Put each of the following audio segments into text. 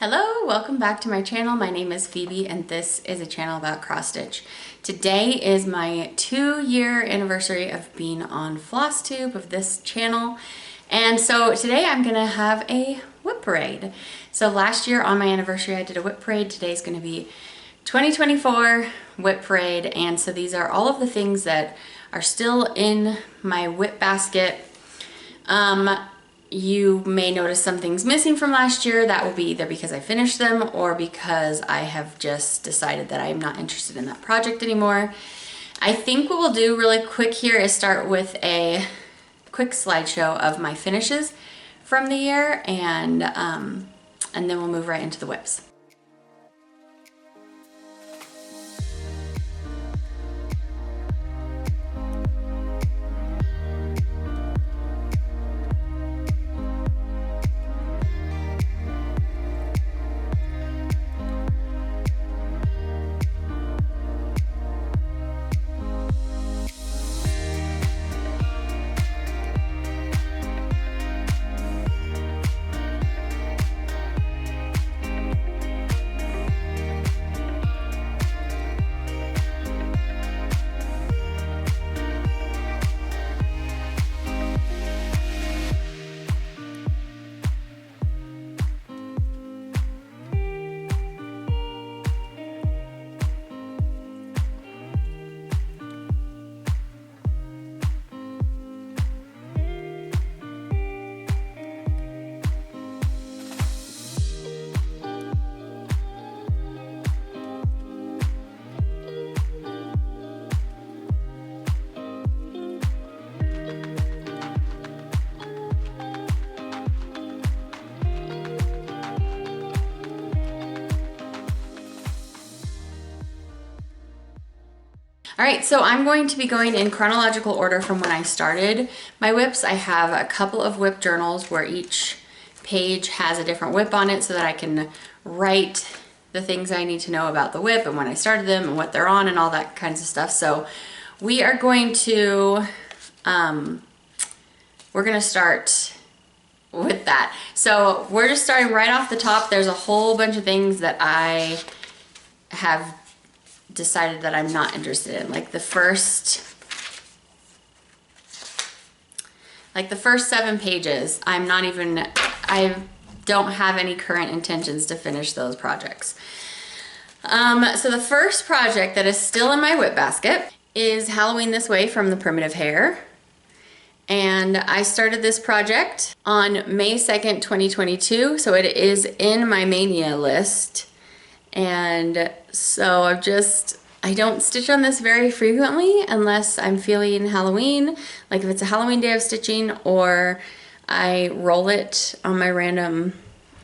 Hello, welcome back to my channel. My name is Phoebe and this is a channel about cross stitch. Today is my 2-year anniversary of being on Flosstube of this channel. And so today I'm gonna have a WIP parade. So last year on my anniversary I did a WIP parade. Today's gonna be 2024 WIP parade. And so these are all of the things that are still in my WIP basket. You may notice some things missing from last year. That will be either because I finished them or because I have just decided that I'm not interested in that project anymore. I think what we'll do really quick here is start with a quick slideshow of my finishes from the year, and then we'll move right into the WIPs. All right, so I'm going to be going in chronological order from when I started my WIPs. I have a couple of WIP journals where each page has a different WIP on it so that I can write the things I need to know about the WIP and when I started them and what they're on and all that kinds of stuff. So we are going to, we're gonna start with that. So we're just starting right off the top. There's a whole bunch of things that I have decided that I'm not interested in. Like the first 7 pages, I don't have any current intentions to finish those projects. So the first project that is still in my WIP basket is Halloween This Way from the Primitive Hare. And I started this project on May 2nd, 2022. So it is in my mania list. And so I don't stitch on this very frequently unless I'm feeling Halloween, like if it's a Halloween day of stitching, or I roll it on my random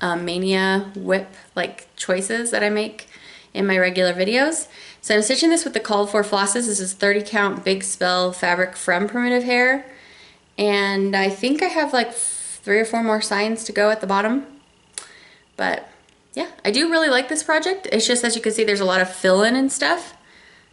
mania WIP like choices that I make in my regular videos. So I'm stitching this with the called for flosses. This is 30 count big spell fabric from Primitive Hare. And I think I have like 3 or 4 more signs to go at the bottom. But yeah, I do really like this project. It's just, as you can see, there's a lot of fill-in and stuff.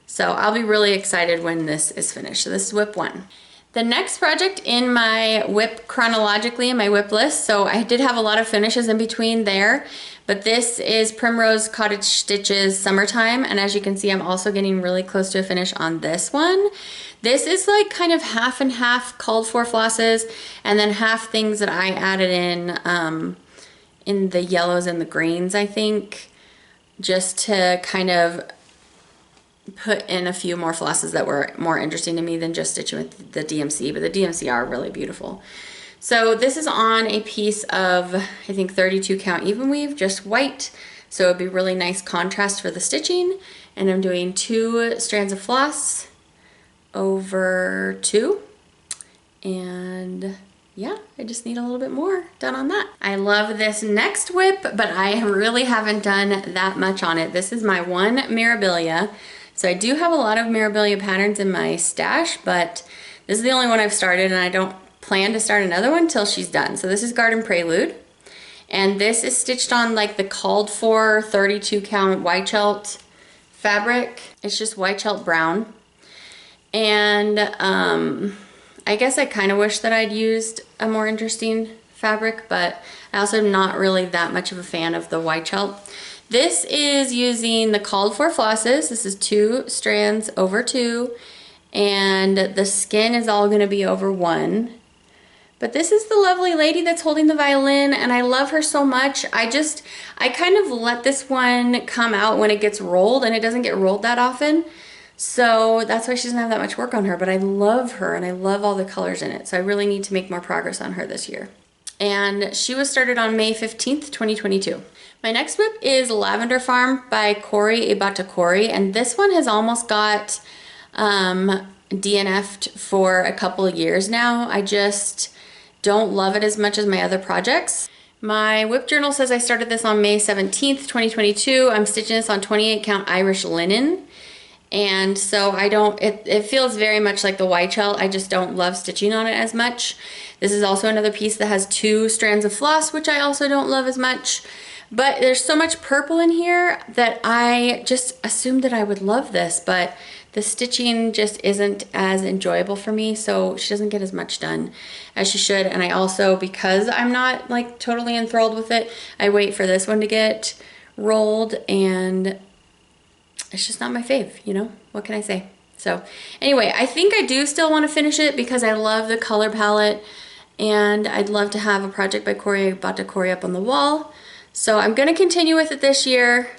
So I'll be really excited when this is finished. So this is WIP 1. The next project in my WIP chronologically in my WIP list, so I did have a lot of finishes in between there, but this is Primrose Cottage Stitches Summertime. And as you can see, I'm also getting really close to a finish on this one. This is like kind of half and half called for flosses and then half things that I added in the yellows and the greens, I think, just to kind of put in a few more flosses that were more interesting to me than just stitching with the DMC, but the DMC are really beautiful. So this is on a piece of, I think, 32 count even weave, just white. So it'd be really nice contrast for the stitching. And I'm doing 2 strands of floss over 2. And yeah, I just need a little bit more done on that. I love this next WIP, but I really haven't done that much on it. This is my one Mirabilia. So I do have a lot of Mirabilia patterns in my stash, but this is the only one I've started, and I don't plan to start another one till she's done. So this is Garden Prelude, and this is stitched on like the called for 32 count Weichelt fabric. It's just Weichelt brown. And I guess I kind of wish that I'd used a more interesting fabric, but I also am not really that much of a fan of the Weichelt. This is using the called for flosses. This is 2 strands over 2, and the skin is all gonna be over 1. But this is the lovely lady that's holding the violin, and I love her so much. I kind of let this one come out when it gets rolled, and it doesn't get rolled that often. So that's why she doesn't have that much work on her, but I love her and I love all the colors in it. So I really need to make more progress on her this year. And she was started on May 15th, 2022. My next WIP is Lavender Farm by Corey Ibatakori, and this one has almost got DNF'd for a couple of years now. I just don't love it as much as my other projects. My WIP journal says I started this on May 17th, 2022. I'm stitching this on 28 count Irish linen. And so it feels very much like the Weichelt. I just don't love stitching on it as much. This is also another piece that has 2 strands of floss, which I also don't love as much. But there's so much purple in here that I just assumed that I would love this, but the stitching just isn't as enjoyable for me, so she doesn't get as much done as she should. And I also, because I'm not like totally enthralled with it, I wait for this one to get rolled, and it's just not my fave, you know? What can I say? So anyway, I think I do still want to finish it because I love the color palette, and I'd love to have a project by Corey Ibatakori up on the wall. So I'm going to continue with it this year,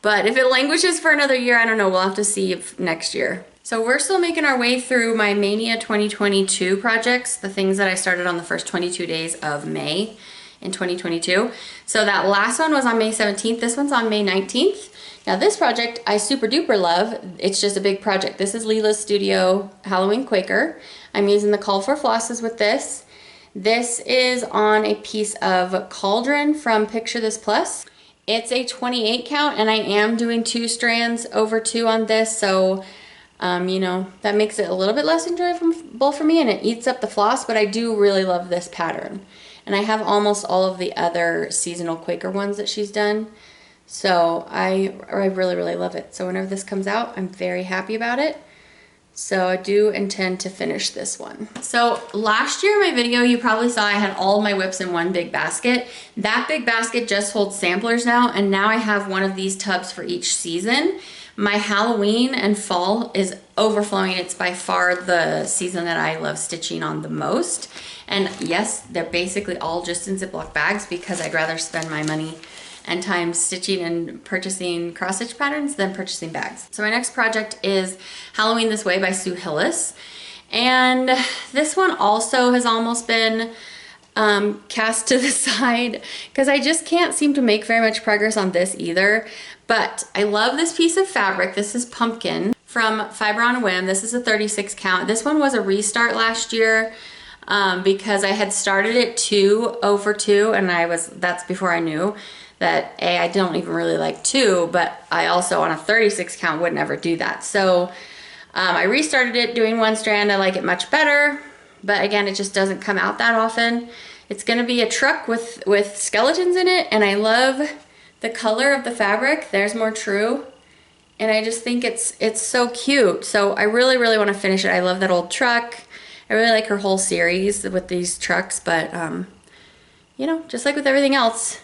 but if it languishes for another year, I don't know. We'll have to see if next year. So we're still making our way through my Mania 2022 projects, the things that I started on the first 22 days of May in 2022. So that last one was on May 17th. This one's on May 19th. Now this project I super duper love. It's just a big project. This is Leela's Studio Halloween Quaker. I'm using the Call for Flosses with this. This is on a piece of Cauldron from Picture This Plus. It's a 28 count, and I am doing 2 strands over 2 on this, so you know, that makes it a little bit less enjoyable for me, and it eats up the floss, but I do really love this pattern. And I have almost all of the other seasonal Quaker ones that she's done, so I really, really love it. So whenever this comes out, I'm very happy about it. So I do intend to finish this one. So last year in my video, you probably saw I had all my WIPs in one big basket. That big basket just holds samplers now, and now I have one of these tubs for each season. My Halloween and fall is overflowing. It's by far the season that I love stitching on the most. And yes, they're basically all just in Ziploc bags because I'd rather spend my money and time stitching and purchasing cross stitch patterns than purchasing bags. So my next project is Halloween This Way by Sue Hillis. And this one also has almost been cast to the side because I just can't seem to make very much progress on this either. But I love this piece of fabric. This is Pumpkin from Fiber on a Whim. This is a 36 count. This one was a restart last year because I had started it 2 over 2, and that's before I knew that I don't even really like 2, but I also on a 36 count would never do that. So I restarted it doing 1 strand. I like it much better, but again, it just doesn't come out that often. It's gonna be a truck with skeletons in it, and I love the color of the fabric. There's more true, and I just think it's so cute. So I really, really wanna finish it. I love that old truck. I really like her whole series with these trucks, but you know, just like with everything else,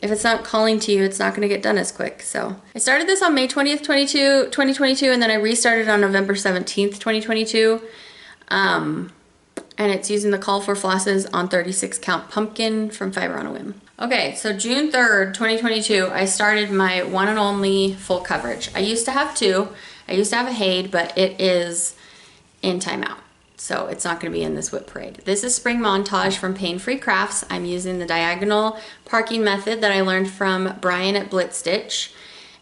if it's not calling to you, it's not gonna get done as quick. So I started this on May 20th, 2022, and then I restarted on November 17th, 2022. And it's using the Call for Flosses on 36 count Pumpkin from Fiber on a Whim. Okay, so June 3rd, 2022, I started my one and only full coverage. I used to have 2. I used to have a Hade, but it is in timeout. So it's not gonna be in this WIP parade. This is Spring Montage from Pain Free Crafts. I'm using the diagonal parking method that I learned from Brian at Blitz Stitch.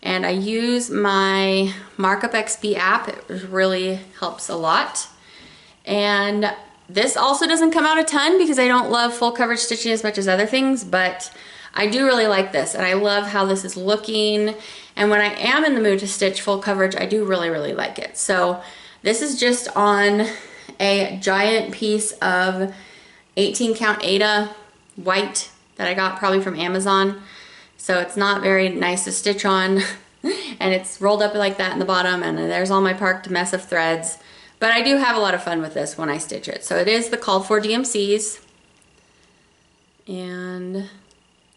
And I use my Markup XP app. It really helps a lot. And this also doesn't come out a ton because I don't love full coverage stitching as much as other things, but I do really like this, and I love how this is looking. And when I am in the mood to stitch full coverage, I do really, really like it. So this is just on a giant piece of 18 count Aida white that I got probably from Amazon. So it's not very nice to stitch on, and it's rolled up like that in the bottom, and there's all my parked mess of threads. But I do have a lot of fun with this when I stitch it. So it is the called for DMCs. And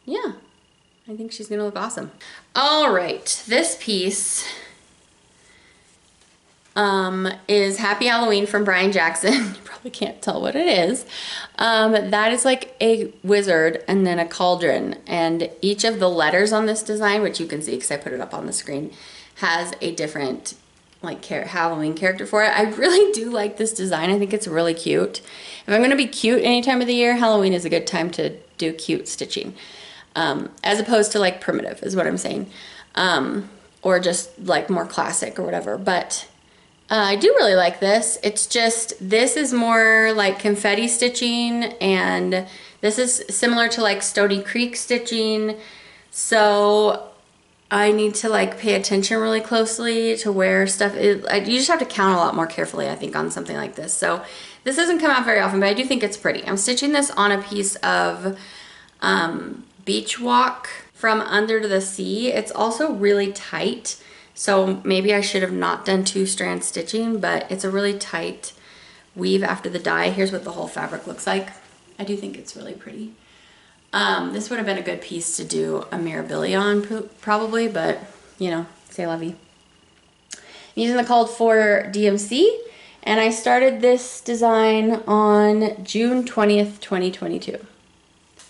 yeah, I think she's gonna look awesome. All right, this piece is Happy Halloween from Brian Jackson. You probably can't tell what it is. That is like a wizard and then a cauldron, and each of the letters on this design, which you can see because I put it up on the screen, has a different like Halloween character for it. I really do like this design. I think it's really cute. If I'm gonna be cute any time of the year, Halloween is a good time to do cute stitching, as opposed to like primitive is what I'm saying, or just like more classic or whatever. But I do really like this. It's just, this is more like confetti stitching, and this is similar to like Stony Creek stitching. So I need to like pay attention really closely to where stuff is. You just have to count a lot more carefully, I think, on something like this. So this doesn't come out very often, but I do think it's pretty. I'm stitching this on a piece of Beach Walk from Under to the Sea. It's also really tight, so maybe I should have not done 2-strand stitching, but it's a really tight weave after the dye. Here's what the whole fabric looks like. I do think it's really pretty. This would have been a good piece to do a Mirabilia on probably, but you know, c'est la vie. I'm using the called for DMC, and I started this design on June 20th, 2022.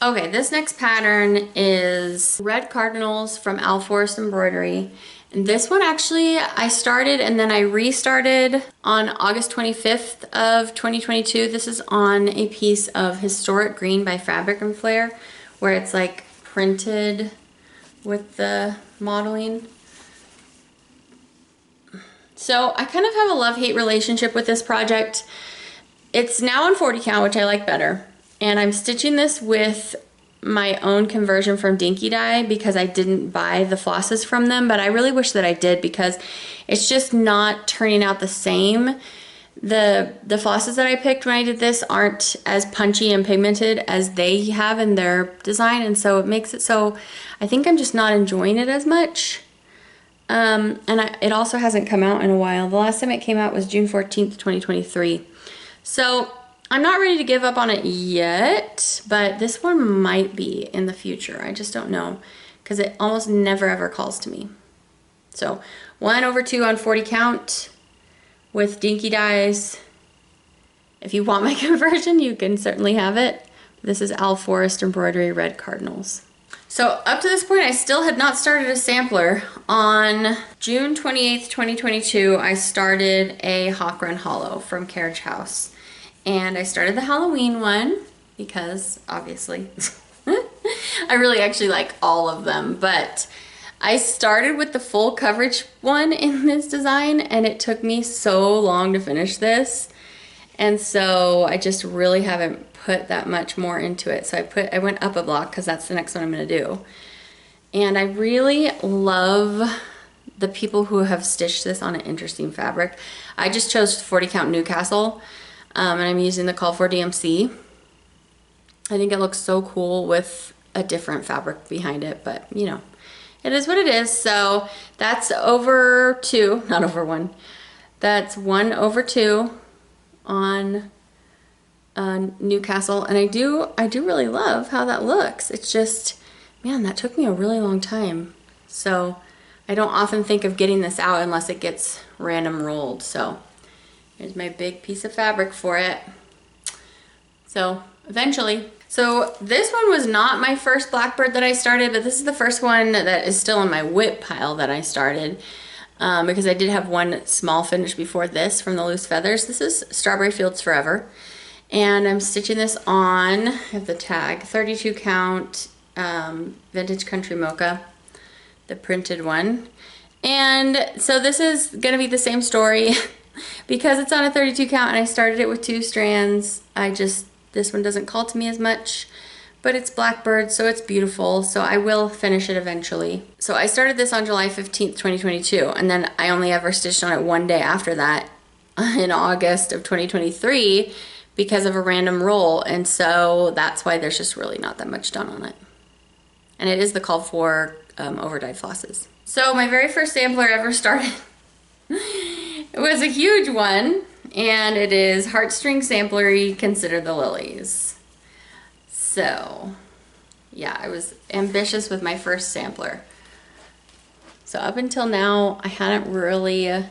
Okay, this next pattern is Red Cardinals from Al Forest Embroidery. And this one actually I started and then I restarted on August 25th of 2022. This is on a piece of Historic Green by Fabric and Flair, where it's like printed with the modeling. So I kind of have a love-hate relationship with this project. It's now on 40 count, which I like better. And I'm stitching this with my own conversion from Dinky Dye because I didn't buy the flosses from them, but I really wish that I did because it's just not turning out the same. The flosses that I picked when I did this aren't as punchy and pigmented as they have in their design, and so it makes it so I think I'm just not enjoying it as much. It also hasn't come out in a while. The last time it came out was June 14th, 2023. So I'm not ready to give up on it yet, but this one might be in the future. I just don't know because it almost never ever calls to me. So 1/2 on 40 count with Dinky Dyes. If you want my conversion, you can certainly have it. This is Al Forest Embroidery Red Cardinals. So up to this point, I still had not started a sampler. On June 28th, 2022, I started a Haw Run Hollow from Carriage House. And I started the Halloween one because obviously I really actually like all of them, but I started with the full coverage one in this design and it took me so long to finish this. And so I just really haven't put that much more into it. So I went up a block because that's the next one I'm gonna do. And I really love the people who have stitched this on an interesting fabric. I just chose 40 count Newcastle. And I'm using the Call for DMC. I think it looks so cool with a different fabric behind it, but you know, it is what it is. So that's over 2, not over 1. That's 1/2 on Newcastle, and I do really love how that looks. It's just, man, that took me a really long time. So I don't often think of getting this out unless it gets random rolled. So here's my big piece of fabric for it. So eventually. So this one was not my first Blackbird that I started, but this is the first one that is still in my WIP pile that I started because I did have one small finish before this from the Loose Feathers. This is Strawberry Fields Forever. And I'm stitching this on, I have the tag, 32 count Vintage Country Mocha, the printed one. And so this is gonna be the same story. Because it's on a 32 count and I started it with 2 strands, this one doesn't call to me as much, but it's Blackbird, so it's beautiful, so I will finish it eventually. So I started this on July 15th, 2022, and then I only ever stitched on it one day after that in August of 2023 because of a random roll, and so that's why there's just really not that much done on it. And it is the call for overdyed flosses. So my very first sampler ever started it was a huge one, and it is Heartstring Sampler, Consider the Lilies. So yeah, I was ambitious with my first sampler. So up until now, I hadn't really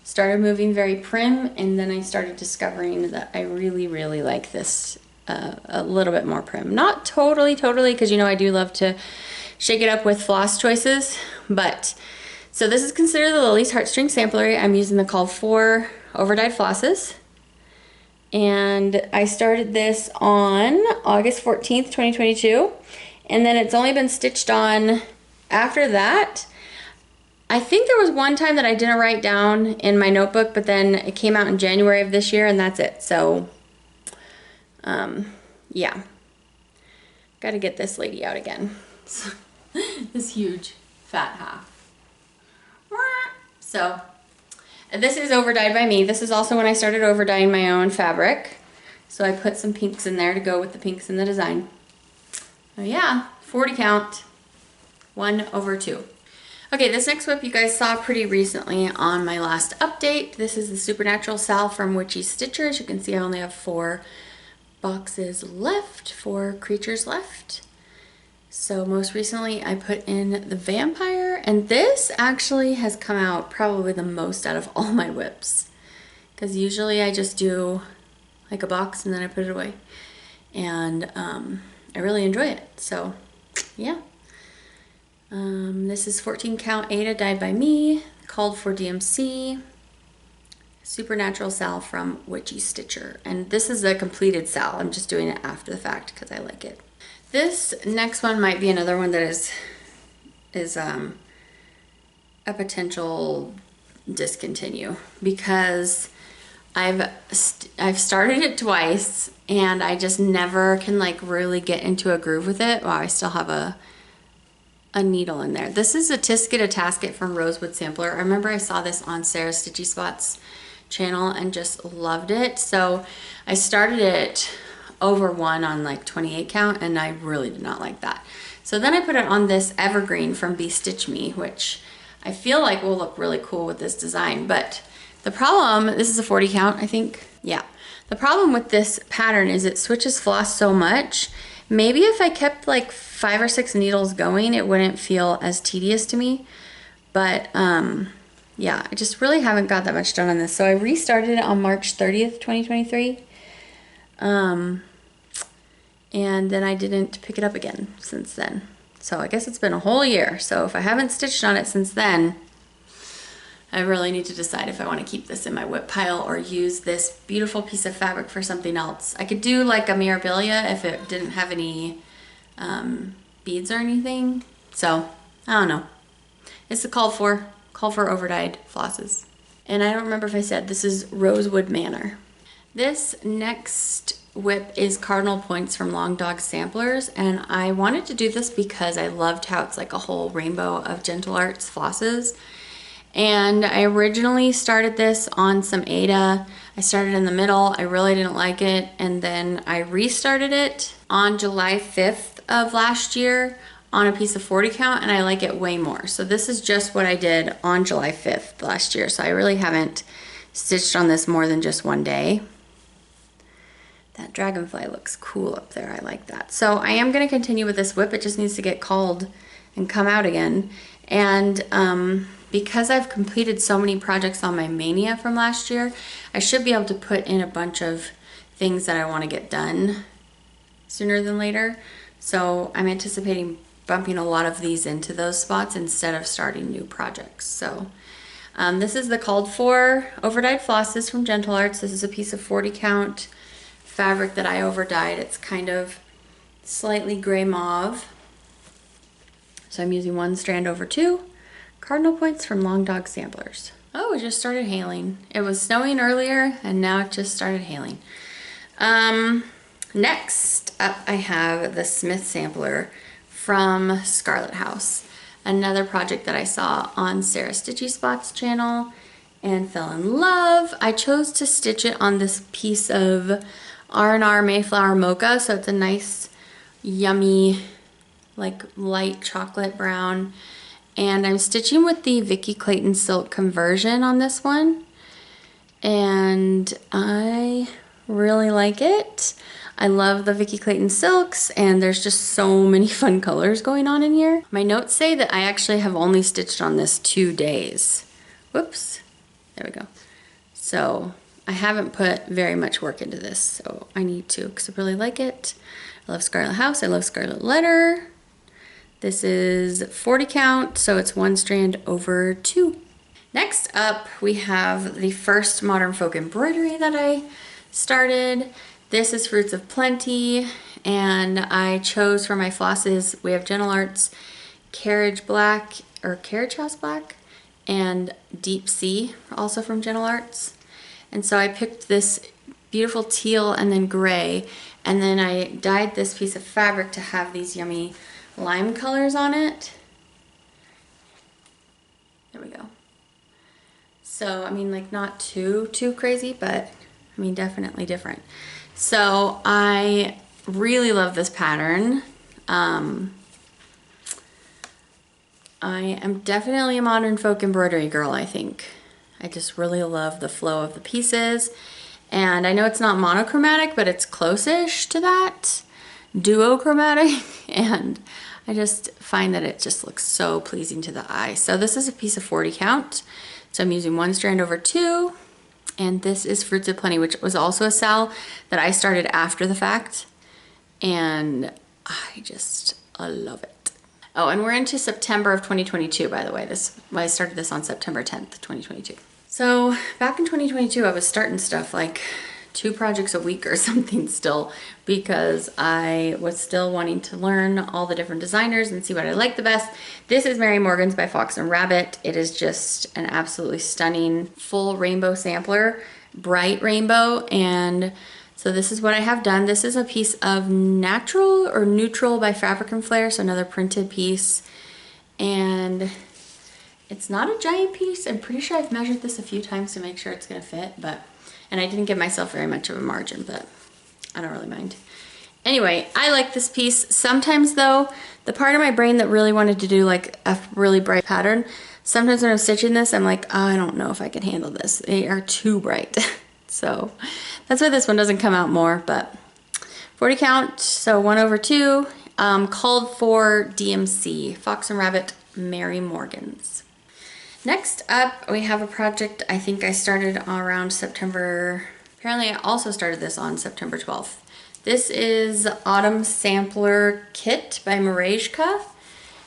started moving very prim, and then I started discovering that I really, really like this a little bit more prim. Not totally, because you know I do love to shake it up with floss choices, but so this is considered the Lily's Heartstring Sampler. I'm using the Called For overdyed flosses, and I started this on August 14th, 2022, and then it's only been stitched on after that. I think there was one time that I didn't write down in my notebook, but then it came out in January of this year, and that's it. So, yeah. Got to get this lady out again. This huge fat half. So, this is overdyed by me. This is also when I started overdyeing my own fabric. So I put some pinks in there to go with the pinks in the design. Oh yeah, 40 count, 1/2. Okay, this next WIP you guys saw pretty recently on my last update. This is the Supernatural Sal from Witchy Stitcher. As you can see, I only have 4 boxes left, 4 creatures left. So most recently I put in the vampire, and this actually has come out probably the most out of all my WIPs, because usually I just do like a box and then I put it away, and I really enjoy it. So yeah. This is 14 count Ada dyed by me, Called For DMC, Supernatural Sal from Witchy Stitcher, and this is a completed sal. I'm just doing it after the fact because I like it. This next one might be another one that is a potential discontinue, because I've started it twice and I just never can like really get into a groove with it. Wow, I still have a needle in there. This is a Tisket a Tasket from Rosewood Sampler. I remember I saw this on Sarah Stitchy Spot's channel and just loved it. So I started it over one on like 28 count, and I really did not like that. So then I put it on this Evergreen from Be Stitch Me, which I feel like will look really cool with this design. But the problem, this is a 40 count, I think. Yeah. The problem with this pattern is it switches floss so much. Maybe if I kept like 5 or 6 needles going, it wouldn't feel as tedious to me. But yeah, I just really haven't got that much done on this. So I restarted it on March 30th, 2023. And then I didn't pick it up again since then. So I guess it's been a whole year. So if I haven't stitched on it since then, I really need to decide if I want to keep this in my WIP pile or use this beautiful piece of fabric for something else. I could do like a Mirabilia if it didn't have any beads or anything. So I don't know. It's the called for overdyed flosses. And I don't remember if I said this is Rosewood Manor. This next WIP is Cardinal Points from Long Dog Samplers, and I wanted to do this because I loved how it's like a whole rainbow of Gentle Arts flosses. And I originally started this on some Ada. I started in the middle, I really didn't like it, and then I restarted it on July 5th of last year on a piece of 40 count, and I like it way more. So this is just what I did on July 5th last year, so I really haven't stitched on this more than just one day. That dragonfly looks cool up there, I like that. So I am going to continue with this WIP, it just needs to get called and come out again. And because I've completed so many projects on my Mania from last year, I should be able to put in a bunch of things that I want to get done sooner than later. So I'm anticipating bumping a lot of these into those spots instead of starting new projects. So this is the Called For overdyed flosses from Gentle Arts. This is a piece of 40 count fabric that I overdyed. It's kind of slightly gray mauve. So I'm using 1 strand over 2. Cardinal Points from Long Dog Samplers. Oh, it just started hailing. It was snowing earlier and now it just started hailing. Next up I have the Smith Sampler from Scarlet House. Another project that I saw on Sarah Stitchy Spot's channel and fell in love. I chose to stitch it on this piece of R&R Mayflower Mocha, so it's a nice, yummy, like light chocolate brown. And I'm stitching with the Vicky Clayton Silk Conversion on this one. And I really like it. I love the Vicky Clayton silks, and there's just so many fun colors going on in here. My notes say that I actually have only stitched on this 2 days. Whoops, there we go. So I haven't put very much work into this, so I need to, because I really like it. I love Scarlet House, I love Scarlet Letter. This is 40 count, so it's 1 strand over 2. Next up, we have the first Modern Folk embroidery that I started. This is Fruits of Plenty, and I chose for my flosses, we have Gentle Arts, Carriage Black, or Carriage House Black, and Deep Sea, also from Gentle Arts. And so I picked this beautiful teal and then gray, and then I dyed this piece of fabric to have these yummy lime colors on it. There we go. So, I mean, like not too crazy, but I mean, definitely different. So I really love this pattern. I am definitely a Modern Folk embroidery girl, I think. I just really love the flow of the pieces. And I know it's not monochromatic, but it's close-ish to that. Duochromatic. And I just find that it just looks so pleasing to the eye. So this is a piece of 40 count. So I'm using 1 strand over 2. And this is Fruits of Plenty, which was also a sal that I started after the fact. And I love it. Oh, and we're into September of 2022, by the way. I started this on September 10th, 2022. So back in 2022, I was starting stuff like 2 projects a week or something still, because I was still wanting to learn all the different designers and see what I like the best. This is Mary Morgan's by Fox and Rabbit. It is just an absolutely stunning full rainbow sampler, bright rainbow. And so this is what I have done. This is a piece of Natural or Neutral by Fabric and Flair, so another printed piece. And it's not a giant piece. I'm pretty sure I've measured this a few times to make sure it's gonna fit, and I didn't give myself very much of a margin, but I don't really mind. Anyway, I like this piece. Sometimes though, the part of my brain that really wanted to do like a really bright pattern, sometimes when I'm stitching this, I'm like, oh, I don't know if I can handle this. They are too bright. So that's why this one doesn't come out more, but 40 count, so 1 over 2, called for DMC, Fox and Rabbit, Mary Morgan's. Next up, we have a project I think I started around September. Apparently I also started this on September 12th. This is Autumn Sampler Kit by Marejka.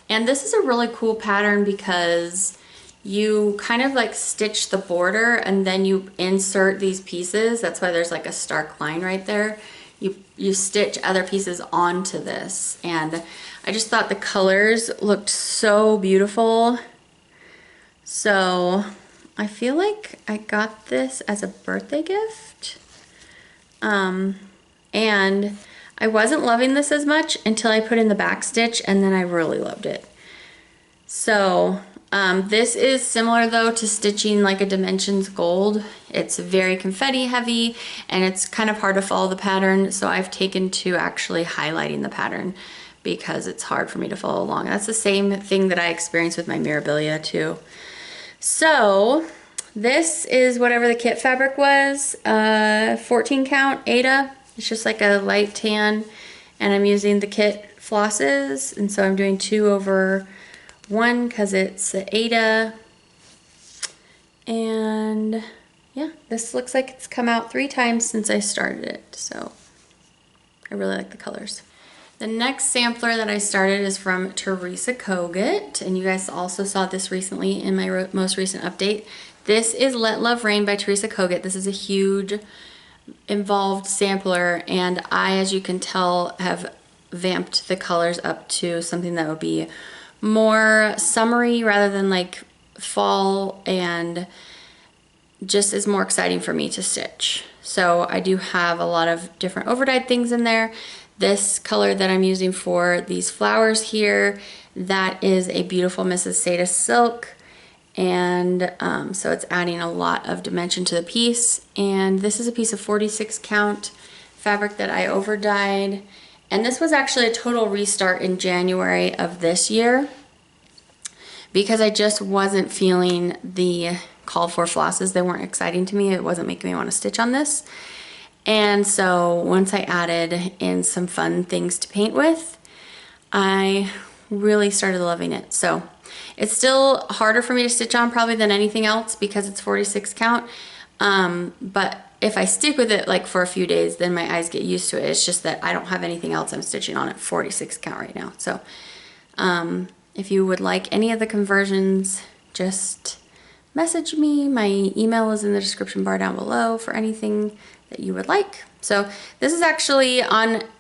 And this is a really cool pattern because you kind of like stitch the border and then you insert these pieces. That's why there's like a stark line right there. You stitch other pieces onto this. And I just thought the colors looked so beautiful. So I feel like I got this as a birthday gift. And I wasn't loving this as much until I put in the back stitch, and then I really loved it. So this is similar though to stitching like a Dimensions Gold. It's very confetti heavy and it's kind of hard to follow the pattern. So I've taken to actually highlighting the pattern because it's hard for me to follow along. That's the same thing that I experienced with my Mirabilia too. So this is whatever the kit fabric was, 14 count Aida. It's just like a light tan, and I'm using the kit flosses, and so I'm doing 2 over 1 because it's the Aida. And yeah, this looks like it's come out 3 times since I started it, so I really like the colors. The next sampler that I started is from Teresa Kogut, and you guys also saw this recently in my most recent update. This is Let Love Rain by Teresa Kogut. This is a huge involved sampler, and I, as you can tell, have vamped the colors up to something that would be more summery rather than like fall, and just is more exciting for me to stitch. So I do have a lot of different overdyed things in there. This color that I'm using for these flowers here, that is a beautiful Mrs. Seda silk, and so it's adding a lot of dimension to the piece. And this is a piece of 46 count fabric that I overdyed, and this was actually a total restart in January of this year because I just wasn't feeling the called for flosses. They weren't exciting to me. It wasn't making me want to stitch on this. And so once I added in some fun things to paint with, I really started loving it. So it's still harder for me to stitch on probably than anything else because it's 46 count. But if I stick with it like for a few days, then my eyes get used to it. It's just that I don't have anything else I'm stitching on at 46 count right now. So if you would like any of the conversions, just message me. My email is in the description bar down below for anything that you would like. So this is actually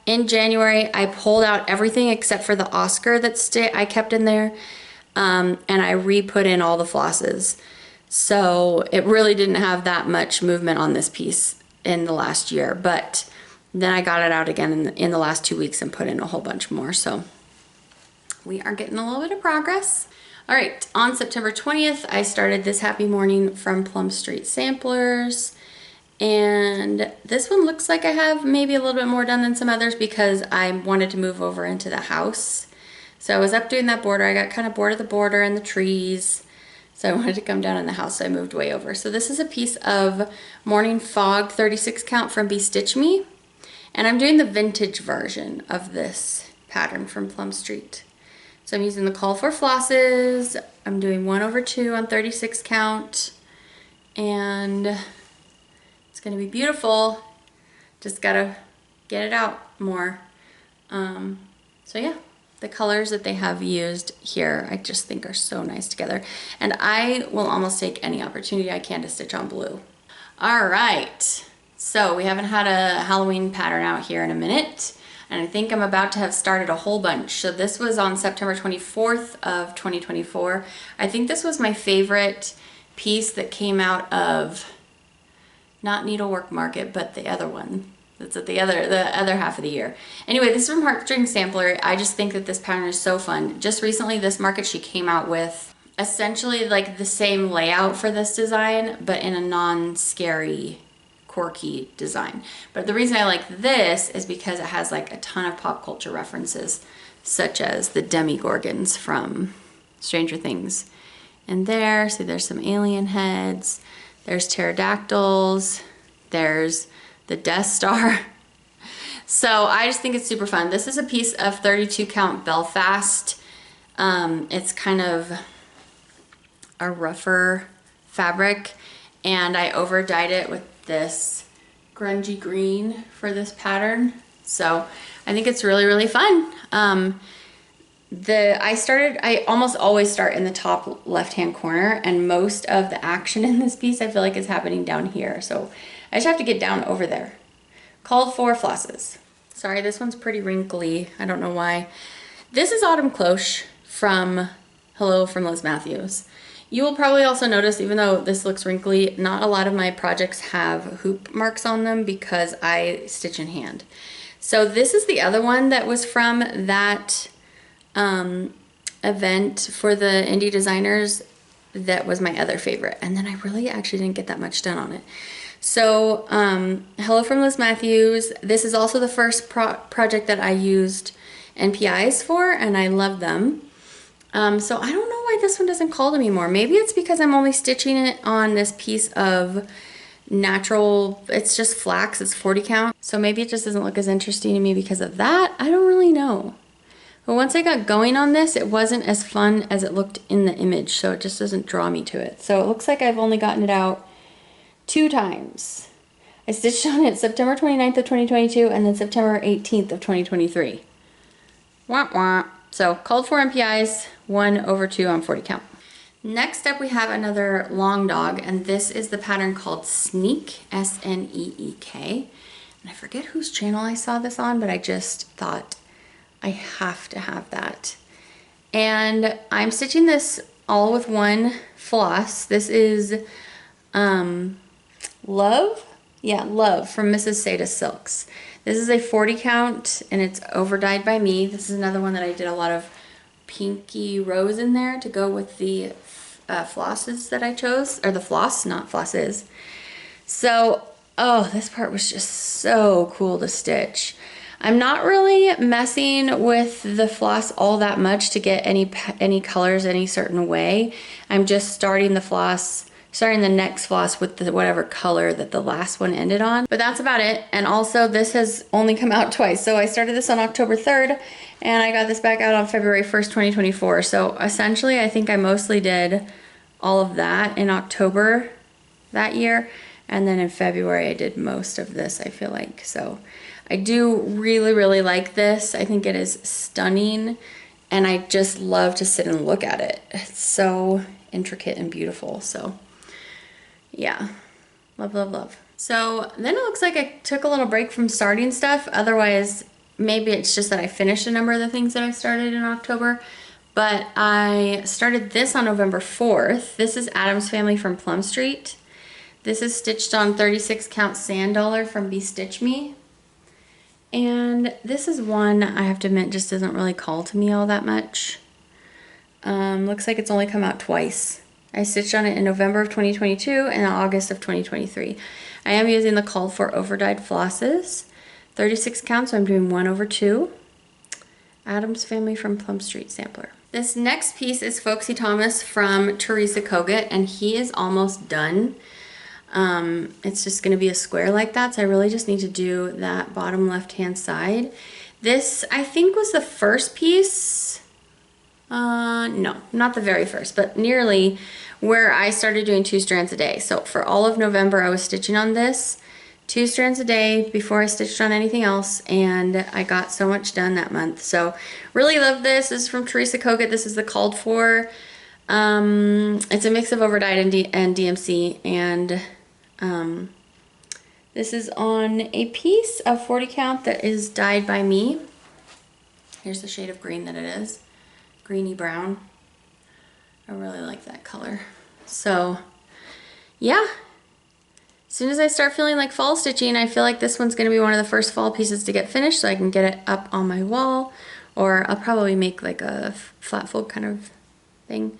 in January. I pulled out everything except for the Oscar that I kept in there, and I re-put in all the flosses. So it really didn't have that much movement on this piece in the last year, but then I got it out again in the last 2 weeks and put in a whole bunch more. So we are getting a little bit of progress. All right, on September 20th, I started this Happy Morning from Plumstreet Samplers. And this one looks like I have maybe a little bit more done than some others because I wanted to move over into the house. So I was up doing that border. I got kind of bored of the border and the trees. So I wanted to come down in the house, so I moved way over. So this is a piece of Morning Fog 36 count from Be Stitch Me. And I'm doing the vintage version of this pattern from Plumstreet. So I'm using the Call for Flosses. I'm doing 1/2 on 36 count. And it's gonna be beautiful. Just gotta get it out more. So yeah, the colors that they have used here, I just think are so nice together. And I will almost take any opportunity I can to stitch on blue. All right, so we haven't had a Halloween pattern out here in a minute. And I think I'm about to have started a whole bunch. So this was on September 24th of 2024. I think this was my favorite piece that came out of, not Needlework Market, but the other one. That's at the other half of the year. Anyway, this is from Heartstring Sampler. I just think that this pattern is so fun. Just recently, this market, she came out with essentially like the same layout for this design, but in a non-scary, quirky design. But the reason I like this is because it has like a ton of pop culture references, such as the Demigorgons from Stranger Things. And there, see, there's some alien heads. There's pterodactyls, there's the Death Star. So I just think it's super fun. This is a piece of 32 count Belfast. It's kind of a rougher fabric, and I over dyed it with this grungy green for this pattern. So I think it's really, really fun. I almost always start in the top left-hand corner, and most of the action in this piece I feel like is happening down here. So I just have to get down over there. Called for Flosses. Sorry, this one's pretty wrinkly. I don't know why. This is Autumn Cloche from Hello from Liz Matthews. You will probably also notice, even though this looks wrinkly, not a lot of my projects have hoop marks on them because I stitch in hand. So this is the other one that was from that event for the indie designers. That was my other favorite, and then I really actually didn't get that much done on it. So Hello from Liz Matthews. This is also the first project that I used NPIs for, and I love them. So I don't know why this one doesn't call to me more. Maybe it's because I'm only stitching it on this piece of natural, it's just flax, it's 40 count. So maybe it just doesn't look as interesting to me because of that. I don't really know. But once I got going on this, it wasn't as fun as it looked in the image, so it just doesn't draw me to it. So it looks like I've only gotten it out 2 times. I stitched on it September 29th of 2022 and then September 18th of 2023. Wah wah. So called for NPIs, 1/2 on 40 count. Next up we have another long dog, and this is the pattern called Sneak, S-N-E-E-K. And I forget whose channel I saw this on, but I just thought I have to have that. And I'm stitching this all with one floss. This is Love? Yeah, Love from Mrs. Seda Silks. This is a 40 count and it's over dyed by me. This is another one that I did a lot of pinky rose in there to go with the flosses that I chose, or the floss, not flosses. So, oh, this part was just so cool to stitch. I'm not really messing with the floss all that much to get any colors any certain way. I'm just starting the floss starting the next floss with the whatever color that the last one ended on. But that's about it. And also this has only come out twice. So I started this on October 3rd and I got this back out on February 1st, 2024. So essentially I think I mostly did all of that in October that year. And then in February I did most of this, I feel like. So I do really, really like this. I think it is stunning and I just love to sit and look at it. It's so intricate and beautiful. So yeah, love, love, love. So then it looks like I took a little break from starting stuff. Otherwise, maybe it's just that I finished a number of the things that I started in October. But I started this on November 4th. This is Adam's Family from Plumstreet. This is stitched on 36 count sand dollar from Bestitch Me. And this is one I have to admit just doesn't really call to me all that much. Looks like it's only come out twice. I stitched on it in November of 2022 and August of 2023. I am using the called for overdyed flosses. 36 counts, so I'm doing 1/2. Adam's Family from Plumstreet Sampler. This next piece is Folksy Thomas from Teresa Kogut, and he is almost done. It's just going to be a square like that, so I really just need to do that bottom left hand side. This I think was the first piece, no, not the very first, but nearly, where I started doing 2 strands a day. So for all of November I was stitching on this 2 strands a day before I stitched on anything else, and I got so much done that month. So really love this. This is from Teresa Kogut. This is the called for. It's a mix of overdyed and DMC, and this is on a piece of 40 count that is dyed by me. Here's the shade of green that it is, greeny brown. I really like that color. So yeah, as soon as I start feeling like fall stitching, I feel like this one's going to be one of the first fall pieces to get finished so I can get it up on my wall, or I'll probably make like a flat fold kind of thing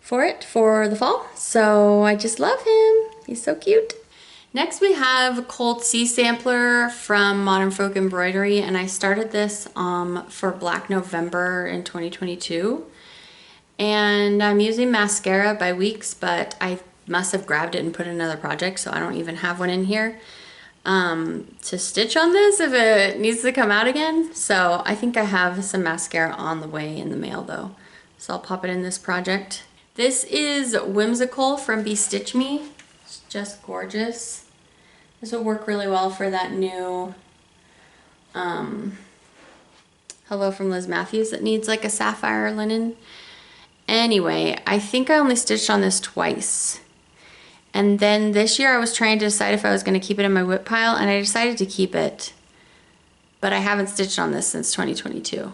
for it for the fall. So I just love him. He's so cute. Next we have Cold-C Sampler from Modern Folk Embroidery, and I started this for Black November in 2022. And I'm using mascara by weeks, but I must have grabbed it and put in another project, so I don't even have one in here to stitch on this if it needs to come out again. So I think I have some mascara on the way in the mail though, so I'll pop it in this project. This is Whimsical from Bestitch Me. It's just gorgeous. This will work really well for that new Hello from Liz Matthews that needs like a sapphire linen. Anyway, I think I only stitched on this twice. And then this year I was trying to decide if I was going to keep it in my WIP pile, and I decided to keep it. But I haven't stitched on this since 2022.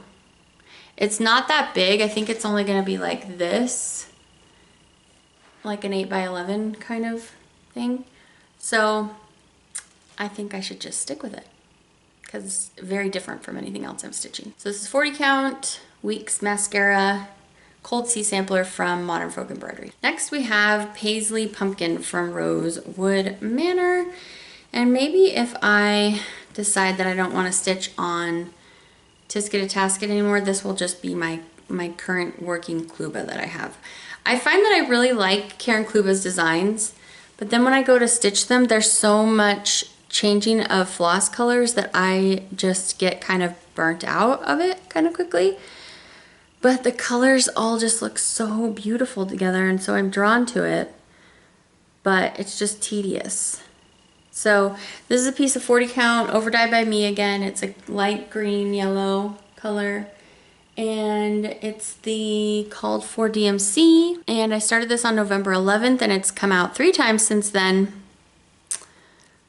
It's not that big. I think it's only going to be like this. Like an 8x11 kind of thing. So I think I should just stick with it because it's very different from anything else I'm stitching. So this is 40 count, Weeks mascara, Cold-C Sampler from Modern Folk Embroidery. Next we have Paisley Pumpkin from Rosewood Manor. And maybe if I decide that I don't want to stitch on Tisket to Tasket anymore, this will just be my current working Kluba that I have. I find that I really like Karen Kluba's designs, but then when I go to stitch them, there's so much changing of floss colors that I just get kind of burnt out of it kind of quickly. But the colors all just look so beautiful together, and so I'm drawn to it, but it's just tedious. So this is a piece of 40 count, overdyed by me again. It's a light green yellow color, and it's the called for DMC, and I started this on November 11th, and it's come out 3 times since then.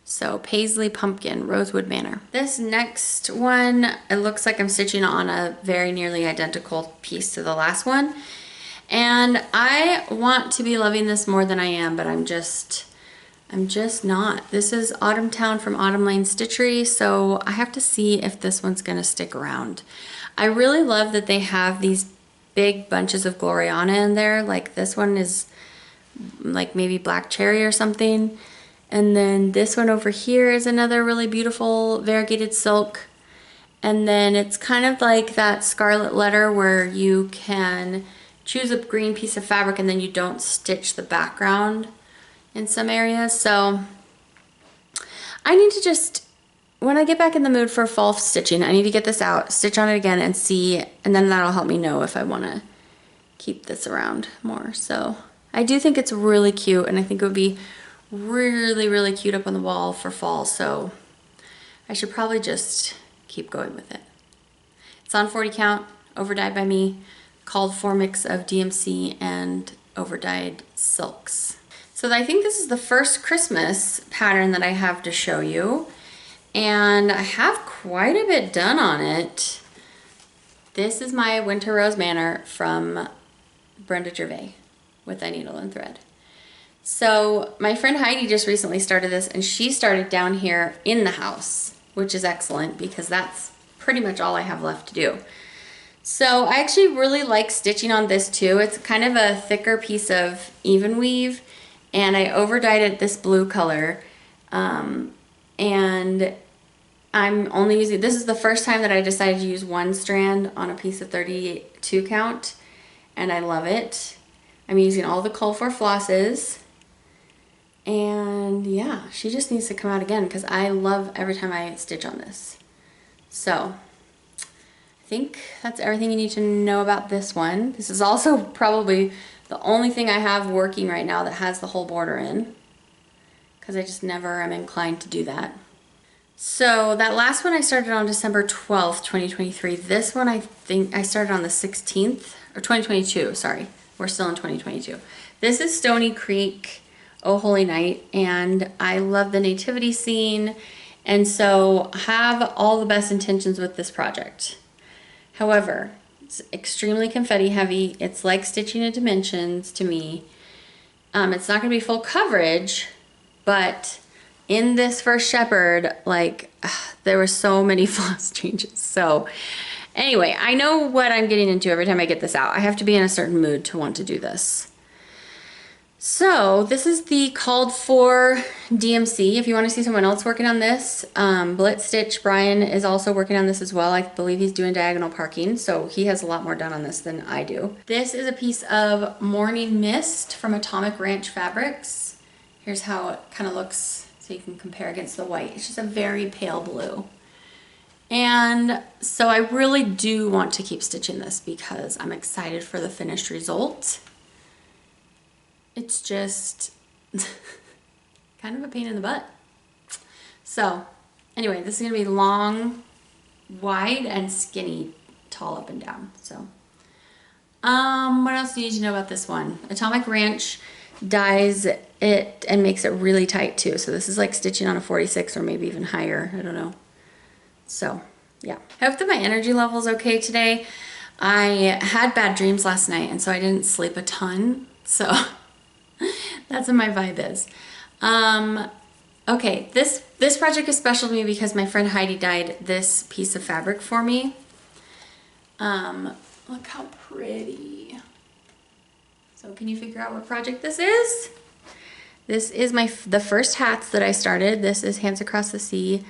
So Paisley Pumpkin, Rosewood Manor. This next one, it looks like I'm stitching on a very nearly identical piece to the last one. And I want to be loving this more than I am, but I'm just not. This is Autumn Town from Autumn Lane Stitchery, so I have to see if this one's gonna stick around. I really love that they have these big bunches of Gloriana in there. Like this one is like maybe black cherry or something. And then this one over here is another really beautiful variegated silk. And then it's kind of like that Scarlet letter where you can choose a green piece of fabric and then you don't stitch the background in some areas. So I need to just, when I get back in the mood for fall stitching, I need to get this out, stitch on it again and see, and then that'll help me know if I want to keep this around more. So I do think it's really cute, and I think it would be really, really cute up on the wall for fall. So I should probably just keep going with it. It's on 40 count, overdyed by me, called for mix of DMC and overdyed silks. So I think this is the first Christmas pattern that I have to show you, and I have quite a bit done on it. This is my Winter Rose Manor from Brenda Gervais with I Needle and Thread. So my friend Heidi just recently started this, and she started down here in the house, which is excellent because that's pretty much all I have left to do. So I actually really like stitching on this too. It's kind of a thicker piece of even weave, and I overdyed it this blue color, and I'm only using, this is the first time that I decided to use one strand on a piece of 32 count, and I love it. I'm using all the call for flosses, and yeah, she just needs to come out again because I love every time I stitch on this. So I think that's everything you need to know about this one. This is also probably the only thing I have working right now that has the whole border in, because I just never am inclined to do that. So that last one I started on December 12th, 2023. This one I think I started on the 16th, or 2022, sorry. We're still in 2022. This is Stony Creek, Oh Holy Night, and I love the nativity scene, and so have all the best intentions with this project. However, it's extremely confetti heavy. It's like stitching in dimensions to me. It's not gonna be full coverage, but in this first shepherd, like there were so many floss changes. So anyway, I know what I'm getting into every time I get this out. I have to be in a certain mood to want to do this. So this is the called for DMC. If you want to see someone else working on this, Blitz Stitch Brian is also working on this as well. I believe he's doing diagonal parking, so he has a lot more done on this than I do. This is a piece of Morning Mist from Atomic Ranch Fabrics. Here's how it kind of looks so you can compare against the white. It's just a very pale blue. And so I really do want to keep stitching this because I'm excited for the finished result. It's just kind of a pain in the butt. So anyway, this is gonna be long, wide, and skinny, tall up and down. So what else do you need to know about this one? Atomic Ranch dyes it and makes it really tight too. So this is like stitching on a 46 or maybe even higher, I don't know. So yeah, I hope that my energy level is okay today. I had bad dreams last night, and so I didn't sleep a ton. So that's what my vibe is. Okay, this project is special to me because my friend Heidi dyed this piece of fabric for me. Look how pretty. So can you figure out what project this is? This is the first hats that I started. This is Hands Across the Sea,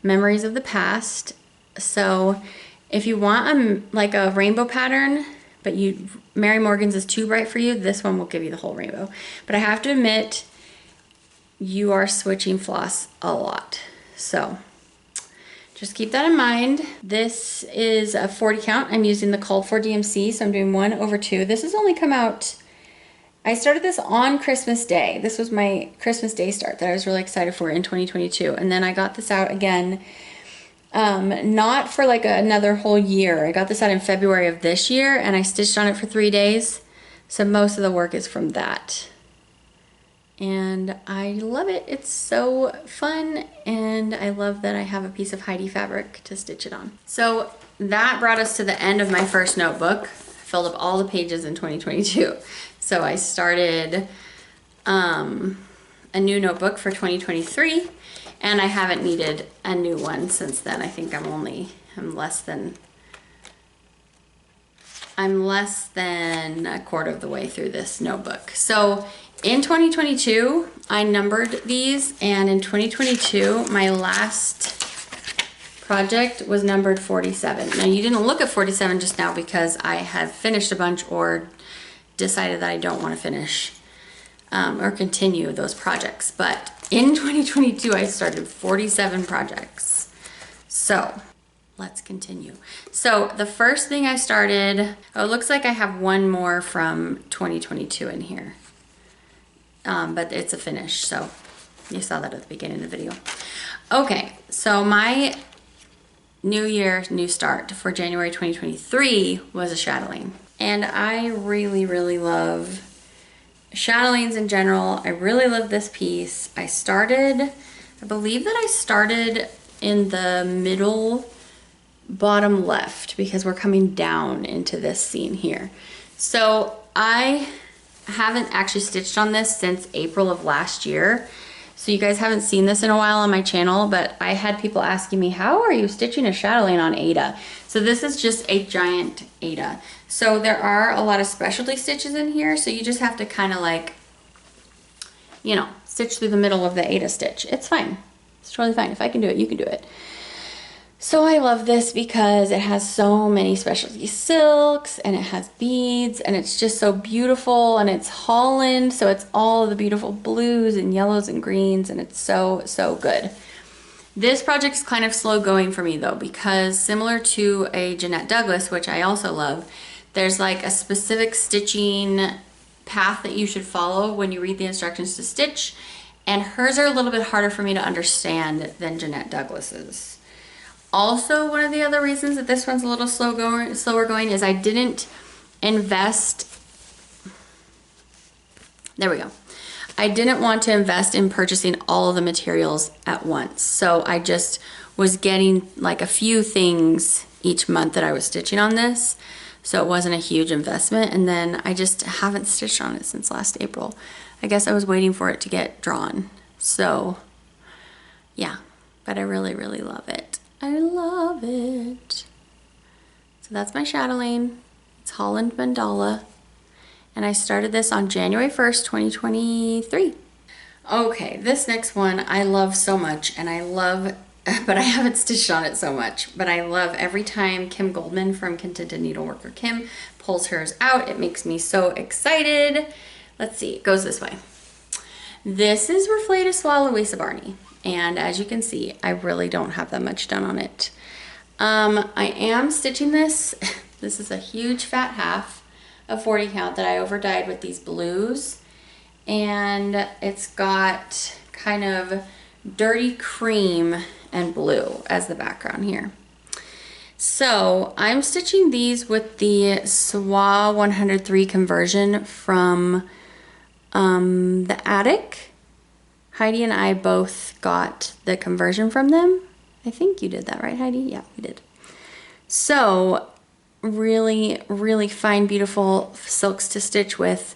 Memories of the Past. So if you want like a rainbow pattern, but Mary Morgan's is too bright for you, this one will give you the whole rainbow. But I have to admit, you are switching floss a lot. So just keep that in mind. This is a 40 count. I'm using the called for DMC, so I'm doing 1/2. This has only come out, I started this on Christmas Day. This was my Christmas Day start that I was really excited for in 2022. And then I got this out again, not for like another whole year. I got this out in February of this year, and I stitched on it for 3 days. So most of the work is from that. And I love it. It's so fun, and I love that I have a piece of Heidi fabric to stitch it on. So that brought us to the end of my first notebook. I filled up all the pages in 2022. So I started a new notebook for 2023, and I haven't needed a new one since then. I think I'm less than a quarter of the way through this notebook. So in 2022, I numbered these, and in 2022, my last project was numbered 47. Now you didn't look at 47 just now because I have finished a bunch or decided that I don't want to finish. or continue those projects. But in 2022, I started 47 projects. So let's continue. So the first thing I started, oh, it looks like I have one more from 2022 in here. But it's a finish, so you saw that at the beginning of the video. Okay, so my new year, new start for January 2023 was a chatelaine. And I really, really love chatelaines in general. I really love this piece. I believe that I started in the middle bottom left because we're coming down into this scene here. So I haven't actually stitched on this since April of last year. So you guys haven't seen this in a while on my channel, but I had people asking me, how are you stitching a chatelaine on Aida? So this is just a giant Aida. So there are a lot of specialty stitches in here, so you just have to kind of like, you know, stitch through the middle of the Aida stitch. It's fine. It's totally fine. If I can do it, you can do it. So I love this because it has so many specialty silks and it has beads and it's just so beautiful, and it's Holland, so it's all the beautiful blues and yellows and greens, and it's so, so good. This project is kind of slow going for me though, because similar to a Jeanette Douglas, which I also love, there's like a specific stitching path that you should follow when you read the instructions to stitch, and hers are a little bit harder for me to understand than Jeanette Douglas's. Also, one of the other reasons that this one's a little slower going is I didn't invest, there we go. I didn't want to invest in purchasing all of the materials at once. So I just was getting like a few things each month that I was stitching on this. So it wasn't a huge investment. And then I just haven't stitched on it since last April. I guess I was waiting for it to get drawn. So yeah, but I really, really love it. I love it. So that's my chatelaine. It's Holland Mandala. And I started this on January 1st, 2023. Okay, this next one I love so much, and I love, but I haven't stitched on it so much, but I love every time Kim Goldman from Contented Needleworker Kim pulls hers out. It makes me so excited. Let's see, it goes this way. This is Reflay to Swallow Louisa Barney. And as you can see, I really don't have that much done on it. I am stitching this. This is a huge fat half of 40 count that I over dyed with these blues. And it's got kind of dirty cream and blue as the background here. So I'm stitching these with the SWA 103 conversion from the Attic. Heidi and I both got the conversion from them. I think you did that, right, Heidi? Yeah, we did. So really, really fine, beautiful silks to stitch with.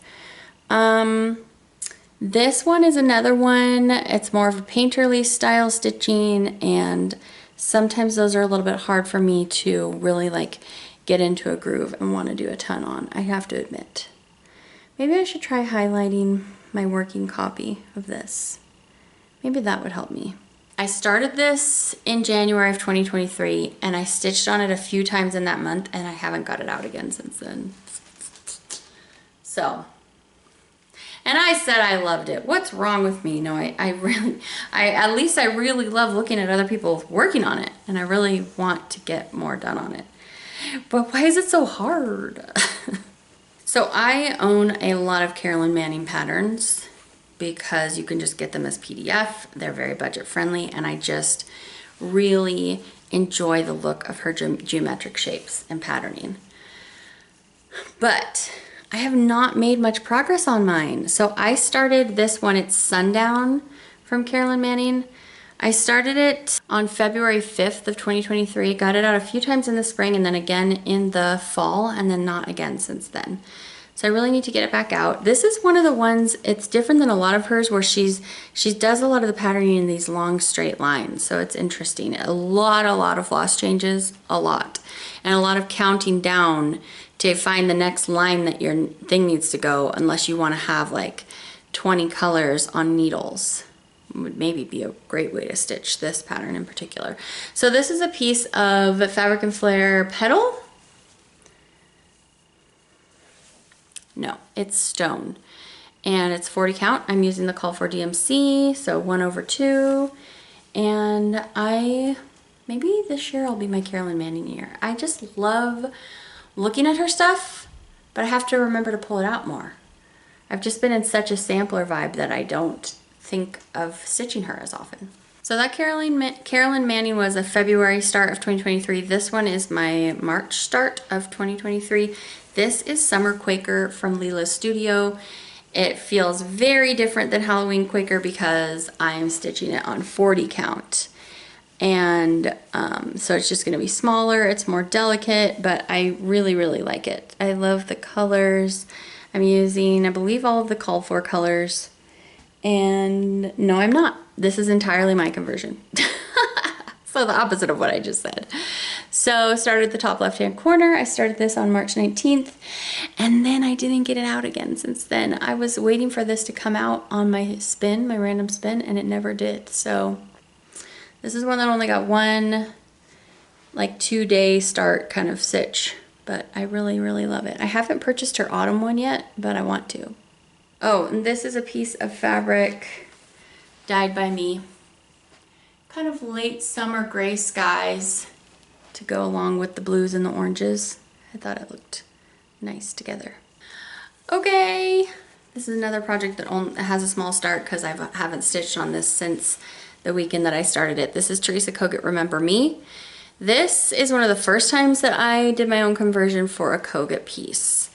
This one is another one. It's more of a painterly style stitching, and sometimes those are a little bit hard for me to really like get into a groove and want to do a ton on, I have to admit. Maybe I should try highlighting my working copy of this. Maybe that would help me. I started this in January of 2023, and I stitched on it a few times in that month, and I haven't got it out again since then. So, and I said I loved it. What's wrong with me? No, at least I really love looking at other people working on it, and I really want to get more done on it. But why is it so hard? So I own a lot of Carolyn Manning patterns, because you can just get them as PDF. They're very budget friendly, and I just really enjoy the look of her geometric shapes and patterning. But I have not made much progress on mine. So I started this one, it's Sundown from Carolyn Manning. I started it on February 5th of 2023, got it out a few times in the spring and then again in the fall, and then not again since then. So I really need to get it back out. This is one of the ones, it's different than a lot of hers, where she does a lot of the patterning in these long straight lines. So it's interesting. A lot of floss changes, a lot. And a lot of counting down to find the next line that your thing needs to go, unless you want to have like 20 colors on needles. Would maybe be a great way to stitch this pattern in particular. So this is a piece of Fabric and Flair Petal. No, it's Stone. and it's 40 count. I'm using the call for DMC, so 1/2. And maybe this year will be my Carolyn Manning year. I just love looking at her stuff, but I have to remember to pull it out more. I've just been in such a sampler vibe that I don't think of stitching her as often. So that Carolyn Manning was a February start of 2023. This one is my March start of 2023. This is Summer Quaker from Leela's Studio. It feels very different than Halloween Quaker because I'm stitching it on 40 count. And so it's just gonna be smaller, it's more delicate, but I really, really like it. I love the colors. I'm using, I believe, all of the called for colors. And no, I'm not. This is entirely my conversion. So the opposite of what I just said. So started the top left-hand corner. I started this on March 19th, and then I didn't get it out again since then. I was waiting for this to come out on my spin, my random spin, and it never did. So this is one that only got one, like 2-day start kind of stitch, but I really, really love it. I haven't purchased her autumn one yet, but I want to. Oh, and this is a piece of fabric dyed by me. Kind of late summer gray skies to go along with the blues and the oranges. I thought it looked nice together. Okay, this is another project that has a small start because I haven't stitched on this since the weekend that I started it. This is Teresa Kogut Remember Me. This is one of the first times that I did my own conversion for a Kogut piece.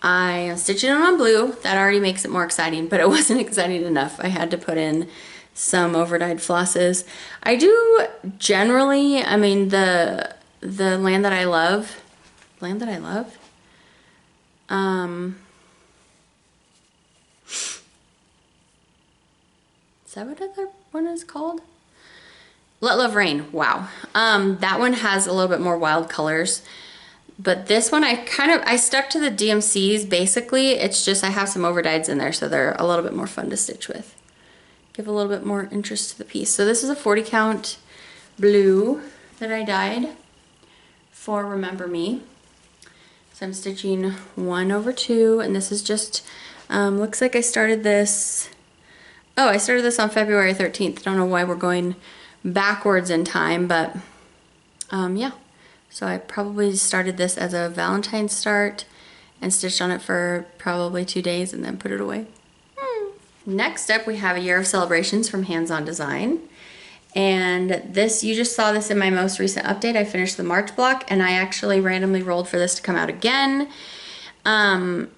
I am stitching it on blue. That already makes it more exciting, but it wasn't exciting enough. I had to put in some overdyed flosses. I do generally, I mean, the Land That I Love, is that what other one is called? Let Love Rain, wow. That one has a little bit more wild colors, but this one I stuck to the DMCs basically. It's just I have some overdyes in there, so they're a little bit more fun to stitch with. Give a little bit more interest to the piece. So this is a 40 count blue that I dyed for Remember Me. So I'm stitching 1/2, and this is just, looks like I started this, oh, I started this on February 13th. I don't know why we're going backwards in time, but yeah. So I probably started this as a Valentine's start and stitched on it for probably 2 days and then put it away. Next up, we have a Year of Celebrations from Hands On Design. And this, you just saw this in my most recent update. I finished the March block, and I actually randomly rolled for this to come out again. And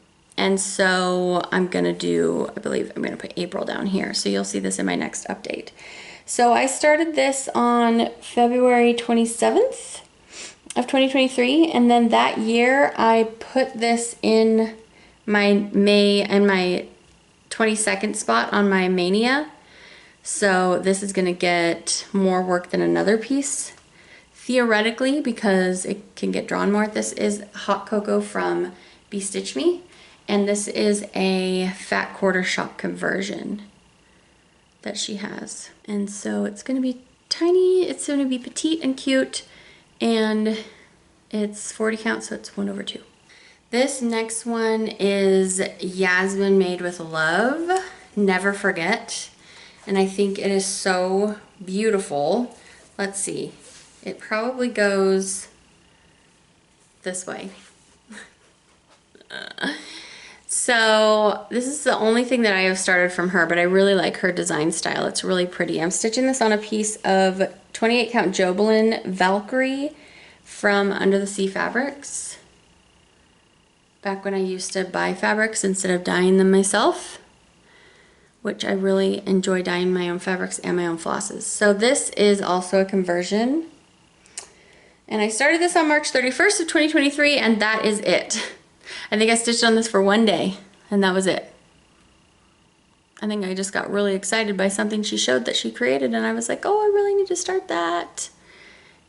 so I'm gonna do, I believe I'm gonna put April down here. So you'll see this in my next update. So I started this on February 27th of 2023. And then that year I put this in my May and my 22nd spot on my Mania. So this is gonna get more work than another piece, theoretically, because it can get drawn more. This is Hot Cocoa from Be Stitch Me, and this is a fat quarter shop conversion that she has. And so it's gonna be tiny, it's gonna be petite and cute, and it's 40 count, so it's 1/2. This next one is Yasmin Made with Love, Never Forget. And I think it is so beautiful. Let's see. It probably goes this way. So this is the only thing that I have started from her, but I really like her design style. It's really pretty. I'm stitching this on a piece of 28 count Jobelin Valkyrie from Under the Sea Fabrics. Back when I used to buy fabrics instead of dyeing them myself, which I really enjoy dyeing my own fabrics and my own flosses. So this is also a conversion. And I started this on March 31st of 2023, and that is it. I think I stitched on this for 1 day, and that was it. I think I just got really excited by something she showed that she created, and I was like, oh, I really need to start that.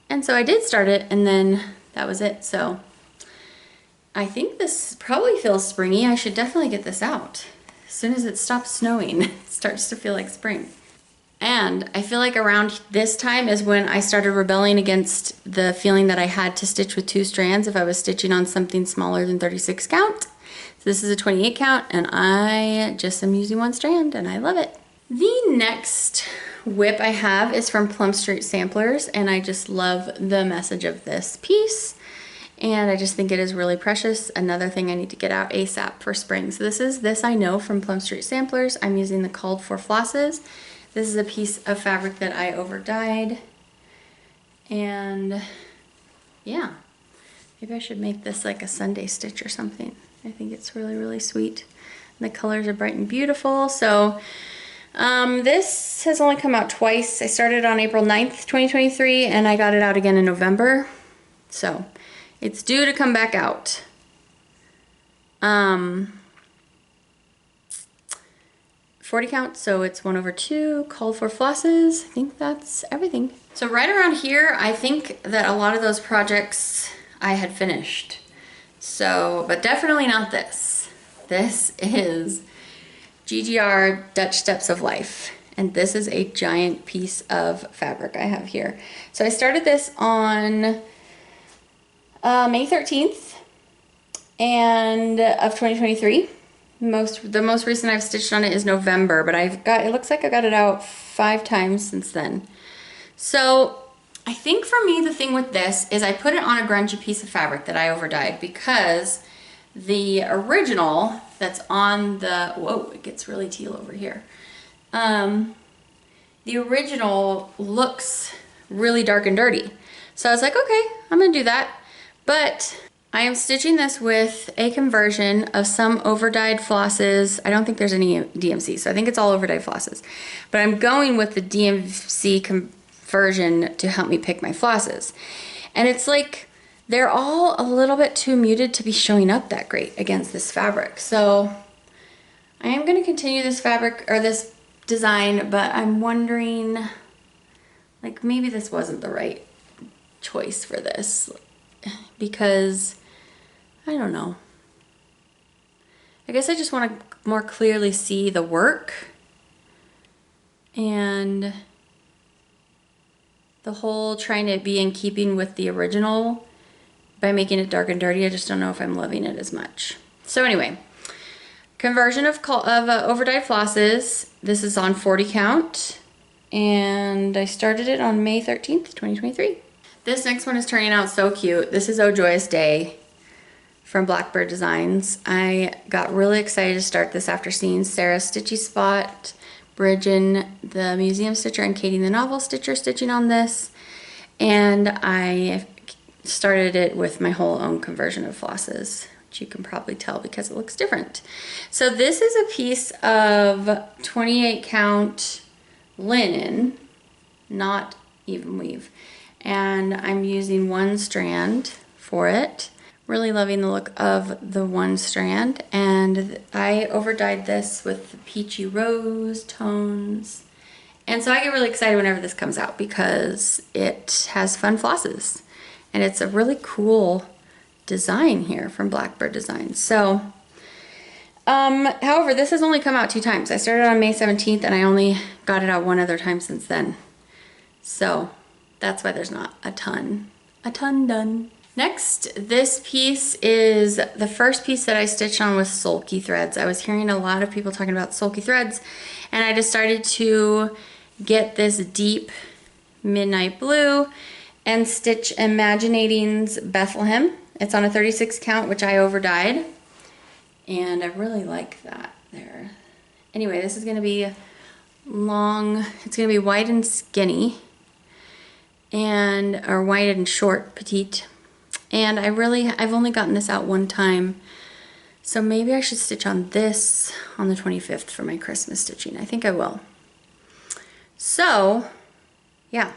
And so I did start it, and then that was it. So I think this probably feels springy. I should definitely get this out. As soon as it stops snowing, it starts to feel like spring. And I feel like around this time is when I started rebelling against the feeling that I had to stitch with 2 strands if I was stitching on something smaller than 36 count. So this is a 28 count, and I just am using one strand, and I love it. The next WIP I have is from Plumstreet Samplers, and I just love the message of this piece. And I just think it is really precious. Another thing I need to get out ASAP for spring. So this is This I Know from Plumstreet Samplers. I'm using the Called For Flosses. This is a piece of fabric that I over dyed. And yeah, maybe I should make this like a Sunday stitch or something. I think it's really, really sweet. And the colors are bright and beautiful. So this has only come out twice. I started on April 9th, 2023, and I got it out again in November. So it's due to come back out. 40 count, so it's 1/2, Called For Flosses. I think that's everything. So right around here, I think that a lot of those projects I had finished. So, but definitely not this. This is GGR Dutch Steps of Life. And this is a giant piece of fabric I have here. So I started this on May 13th and of 2023. The most recent I've stitched on it is November, but it looks like I got it out 5 times since then. So I think for me, the thing with this is I put it on a grungy piece of fabric that I over dyed, because the original that's on the, whoa, it gets really teal over here. The original looks really dark and dirty. So I was like, okay, I'm gonna do that. But I am stitching this with a conversion of some over dyed flosses. I don't think there's any DMC, so I think it's all over dyed flosses. But I'm going with the DMC conversion to help me pick my flosses. And it's like, they're all a little bit too muted to be showing up that great against this fabric. So I am gonna continue this fabric, or this design, but I'm wondering, like, maybe this wasn't the right choice for this, because I don't know. I guess I just want to more clearly see the work, and the whole trying to be in keeping with the original by making it dark and dirty. I just don't know if I'm loving it as much. So anyway, conversion of over dyed flosses. This is on 40 count, and I started it on May 13th, 2023. This next one is turning out so cute. This is Oh Joyous Day from Blackbird Designs. I got really excited to start this after seeing Sarah Stitchy Spot, Bridgen, the Museum Stitcher, and Katie the Novel Stitcher stitching on this. And I started it with my whole own conversion of flosses, which you can probably tell because it looks different. So this is a piece of 28 count linen, not even weave. And I'm using one strand for it. Really loving the look of the one strand. And I over dyed this with the peachy rose tones. And so I get really excited whenever this comes out because it has fun flosses. And it's a really cool design here from Blackbird Designs. So, however, this has only come out 2 times. I started on May 17th and I only got it out 1 other time since then. So that's why there's not a ton done. Next, this piece is the first piece that I stitched on with Sulky Threads. I was hearing a lot of people talking about Sulky Threads, and I decided to get this deep midnight blue and stitch Imaginating's Bethlehem. It's on a 36 count, which I over dyed, and I really like that there. Anyway, this is gonna be long, it's gonna be wide and skinny, and or wide and short, petite. And I've only gotten this out 1 time, so maybe I should stitch on this on the 25th for my Christmas stitching. I think I will. So yeah,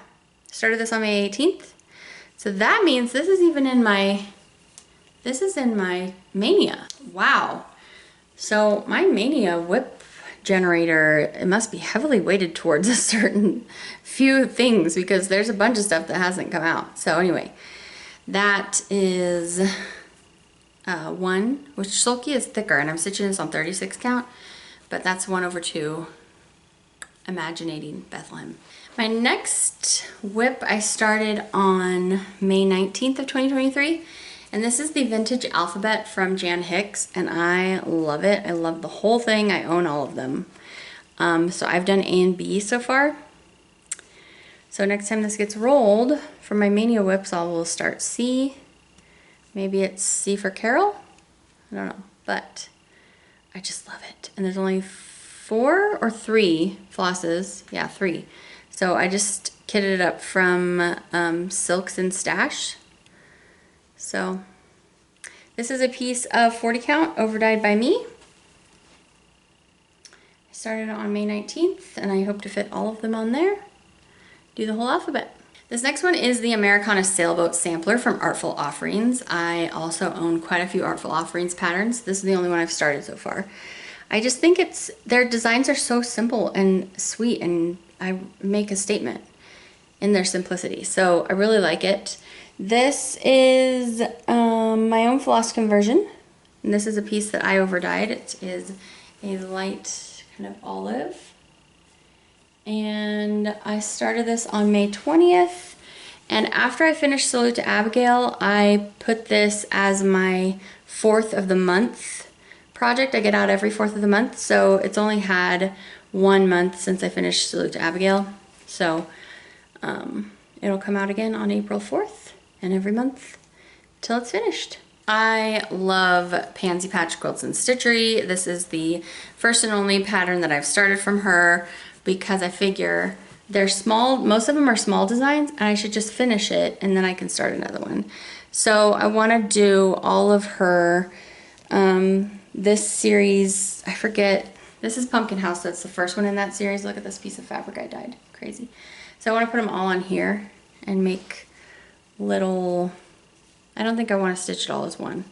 started this on May 18th. So that means this is even in my, this is in my Mania. Wow. So my Mania WIP generator, it must be heavily weighted towards a certain few things because there's a bunch of stuff that hasn't come out. So anyway, that is one, which Sulky is thicker, and I'm stitching this on 36 count, but that's 1/2 Imaginating Bethlehem. My next WIP I started on May 19th of 2023, And this is the Vintage Alphabet from Jan Hicks, and I love it. I love the whole thing. I own all of them. So I've done A and B so far. So next time this gets rolled, for my Mania WIPs, I will start C. Maybe it's C for Carol? I don't know, but I just love it. And there's only 4 or 3 flosses. Yeah, 3. So I just kitted it up from Silks and Stash. So this is a piece of 40 count overdyed by me. I started on May 19th, and I hope to fit all of them on there. Do the whole alphabet. This next one is the Americana Sailboat Sampler from Artful Offerings. I also own quite a few Artful Offerings patterns. This is the only one I've started so far. I just think their designs are so simple and sweet, and I make a statement in their simplicity. So I really like it. This is my own floss conversion. And this is a piece that I overdyed. It is a light kind of olive. And I started this on May 20th, and after I finished Salute to Abigail, I put this as my 4th of the month project. I get out every 4th of the month, so it's only had 1 month since I finished Salute to Abigail. So it'll come out again on April 4th, and every month till it's finished. I love Pansy Patch Quilts and Stitchery. This is the first and only pattern that I've started from her, because I figure they're small, most of them are small designs, and I should just finish it and then I can start another one. So I want to do all of her, this series, I forget, this is Pumpkin House, that's the first one in that series. Look at this piece of fabric I dyed, crazy. So I want to put them all on here and make little, I don't think I want to stitch it all as one.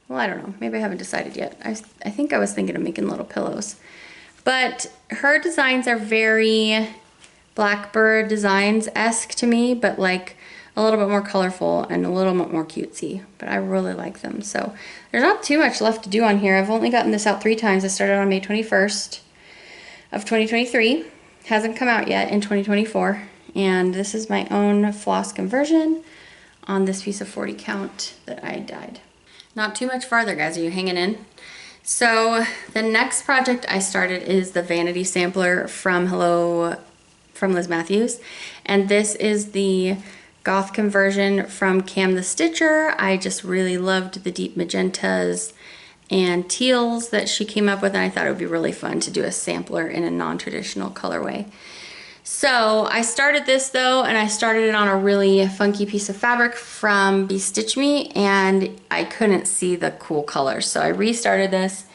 Well, I don't know. Maybe I haven't decided yet. I think I was thinking of making little pillows. But her designs are very Blackbird designs-esque to me, but like a little bit more colorful and a little bit more cutesy. But I really like them. So there's not too much left to do on here. I've only gotten this out 3 times. I started on May 21st of 2023. Hasn't come out yet in 2024. And this is my own floss conversion on this piece of 40 count that I dyed. Not too much farther, guys. Are you hanging in? So the next project I started is the Vanity Sampler from Liz Matthews. And this is the goth conversion from Cam the Stitcher. I just really loved the deep magentas and teals that she came up with, and I thought it would be really fun to do a sampler in a non-traditional colorway. So I started this though, and I started it on a really funky piece of fabric from Be Stitch Me, and I couldn't see the cool colors. So I restarted this.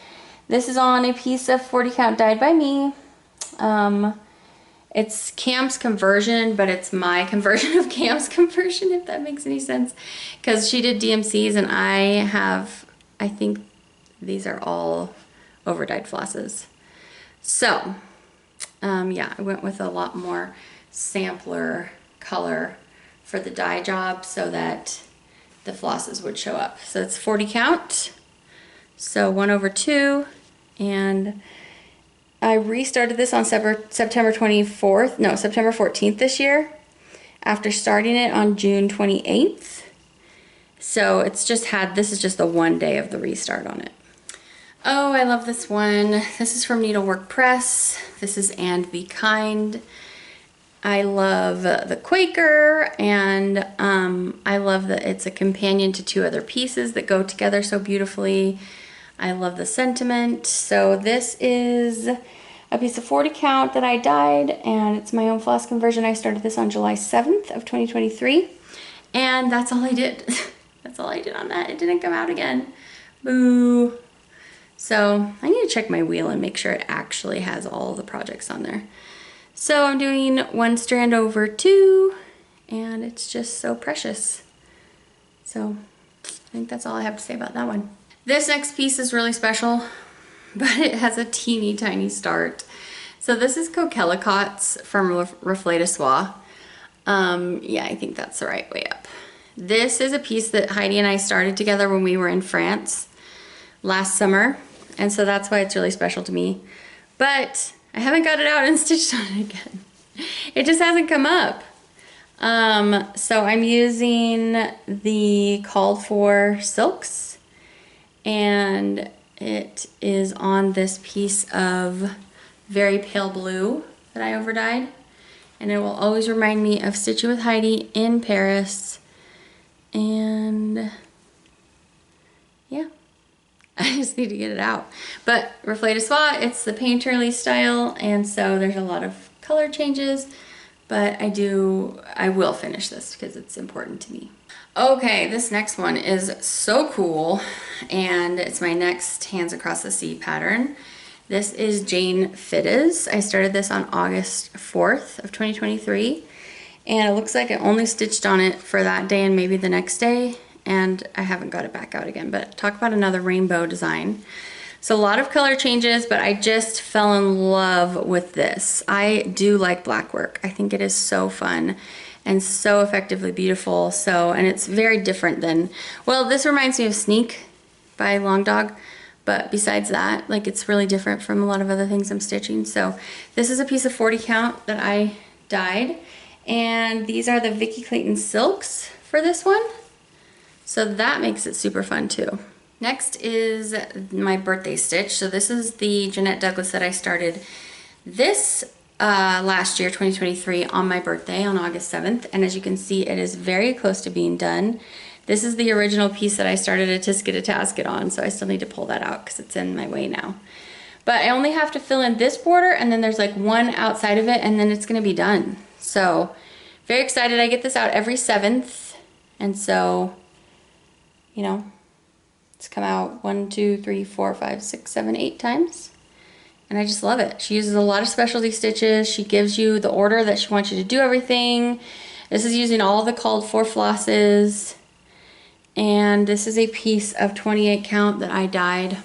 This is on a piece of 40 count dyed by me. It's Cam's conversion, but it's my conversion of Cam's conversion, if that makes any sense. Because she did DMCs, and I think these are all overdyed flosses. So yeah, I went with a lot more sampler color for the dye job so that the flosses would show up. So it's 40 count, so 1/2, and I restarted this on September 14th this year, after starting it on June 28th. So it's just this is just the 1 day of the restart on it. Oh, I love this one. This is from Needlework Press. This is And Be Kind. I love the Quaker, and I love that it's a companion to 2 other pieces that go together so beautifully. I love the sentiment. So this is a piece of 40 count that I dyed, and it's my own floss conversion. I started this on July 7th of 2023, and that's all I did. That's all I did on that. It didn't come out again. Boo. So I need to check my wheel and make sure it actually has all the projects on there. So I'm doing 1 strand over 2, and it's just so precious. So I think that's all I have to say about that one. This next piece is really special, but it has a teeny tiny start. So this is Coquelicots from Reflet de Soie. Yeah, I think that's the right way up. This is a piece that Heidi and I started together when we were in France last summer, and so that's why it's really special to me. But I haven't got it out and stitched on it again. It just hasn't come up. So I'm using the called for silks, and it is on this piece of very pale blue that I overdyed, and it will always remind me of Stitching with Heidi in Paris. And yeah, I just need to get it out. But Reflet de Soie, it's the painterly style, and so there's a lot of color changes, but I will finish this because it's important to me. Okay, this next one is so cool, and it's my next Hands Across the Sea pattern. This is Jane Fittes. I started this on August 4th of 2023, and it looks like I only stitched on it for that day and maybe the next day, and I haven't got it back out again. But talk about another rainbow design. So a lot of color changes, but I just fell in love with this. I do like black work. I think it is so fun and so effectively beautiful. So, and it's very different than, well, this reminds me of Sneak by Long Dog, but besides that, like, it's really different from a lot of other things I'm stitching. So this is a piece of 40 count that I dyed, and these are the Vicky Clayton silks for this one. So that makes it super fun too. Next is my birthday stitch. So this is the Jeanette Douglas that I started this last year, 2023, on my birthday on August 7th. And as you can see, it is very close to being done. This is the original piece that I started a Tisket a Tasket on, so I still need to pull that out because it's in my way now. But I only have to fill in this border, and then there's like one outside of it, and then it's gonna be done. So very excited. I get this out every 7th, and so, you know, it's come out 1, 2, 3, 4, 5, 6, 7, 8 times. And I just love it. She uses a lot of specialty stitches. She gives you the order that she wants you to do everything. This is using all the called for flosses. And this is a piece of 28 count that I dyed.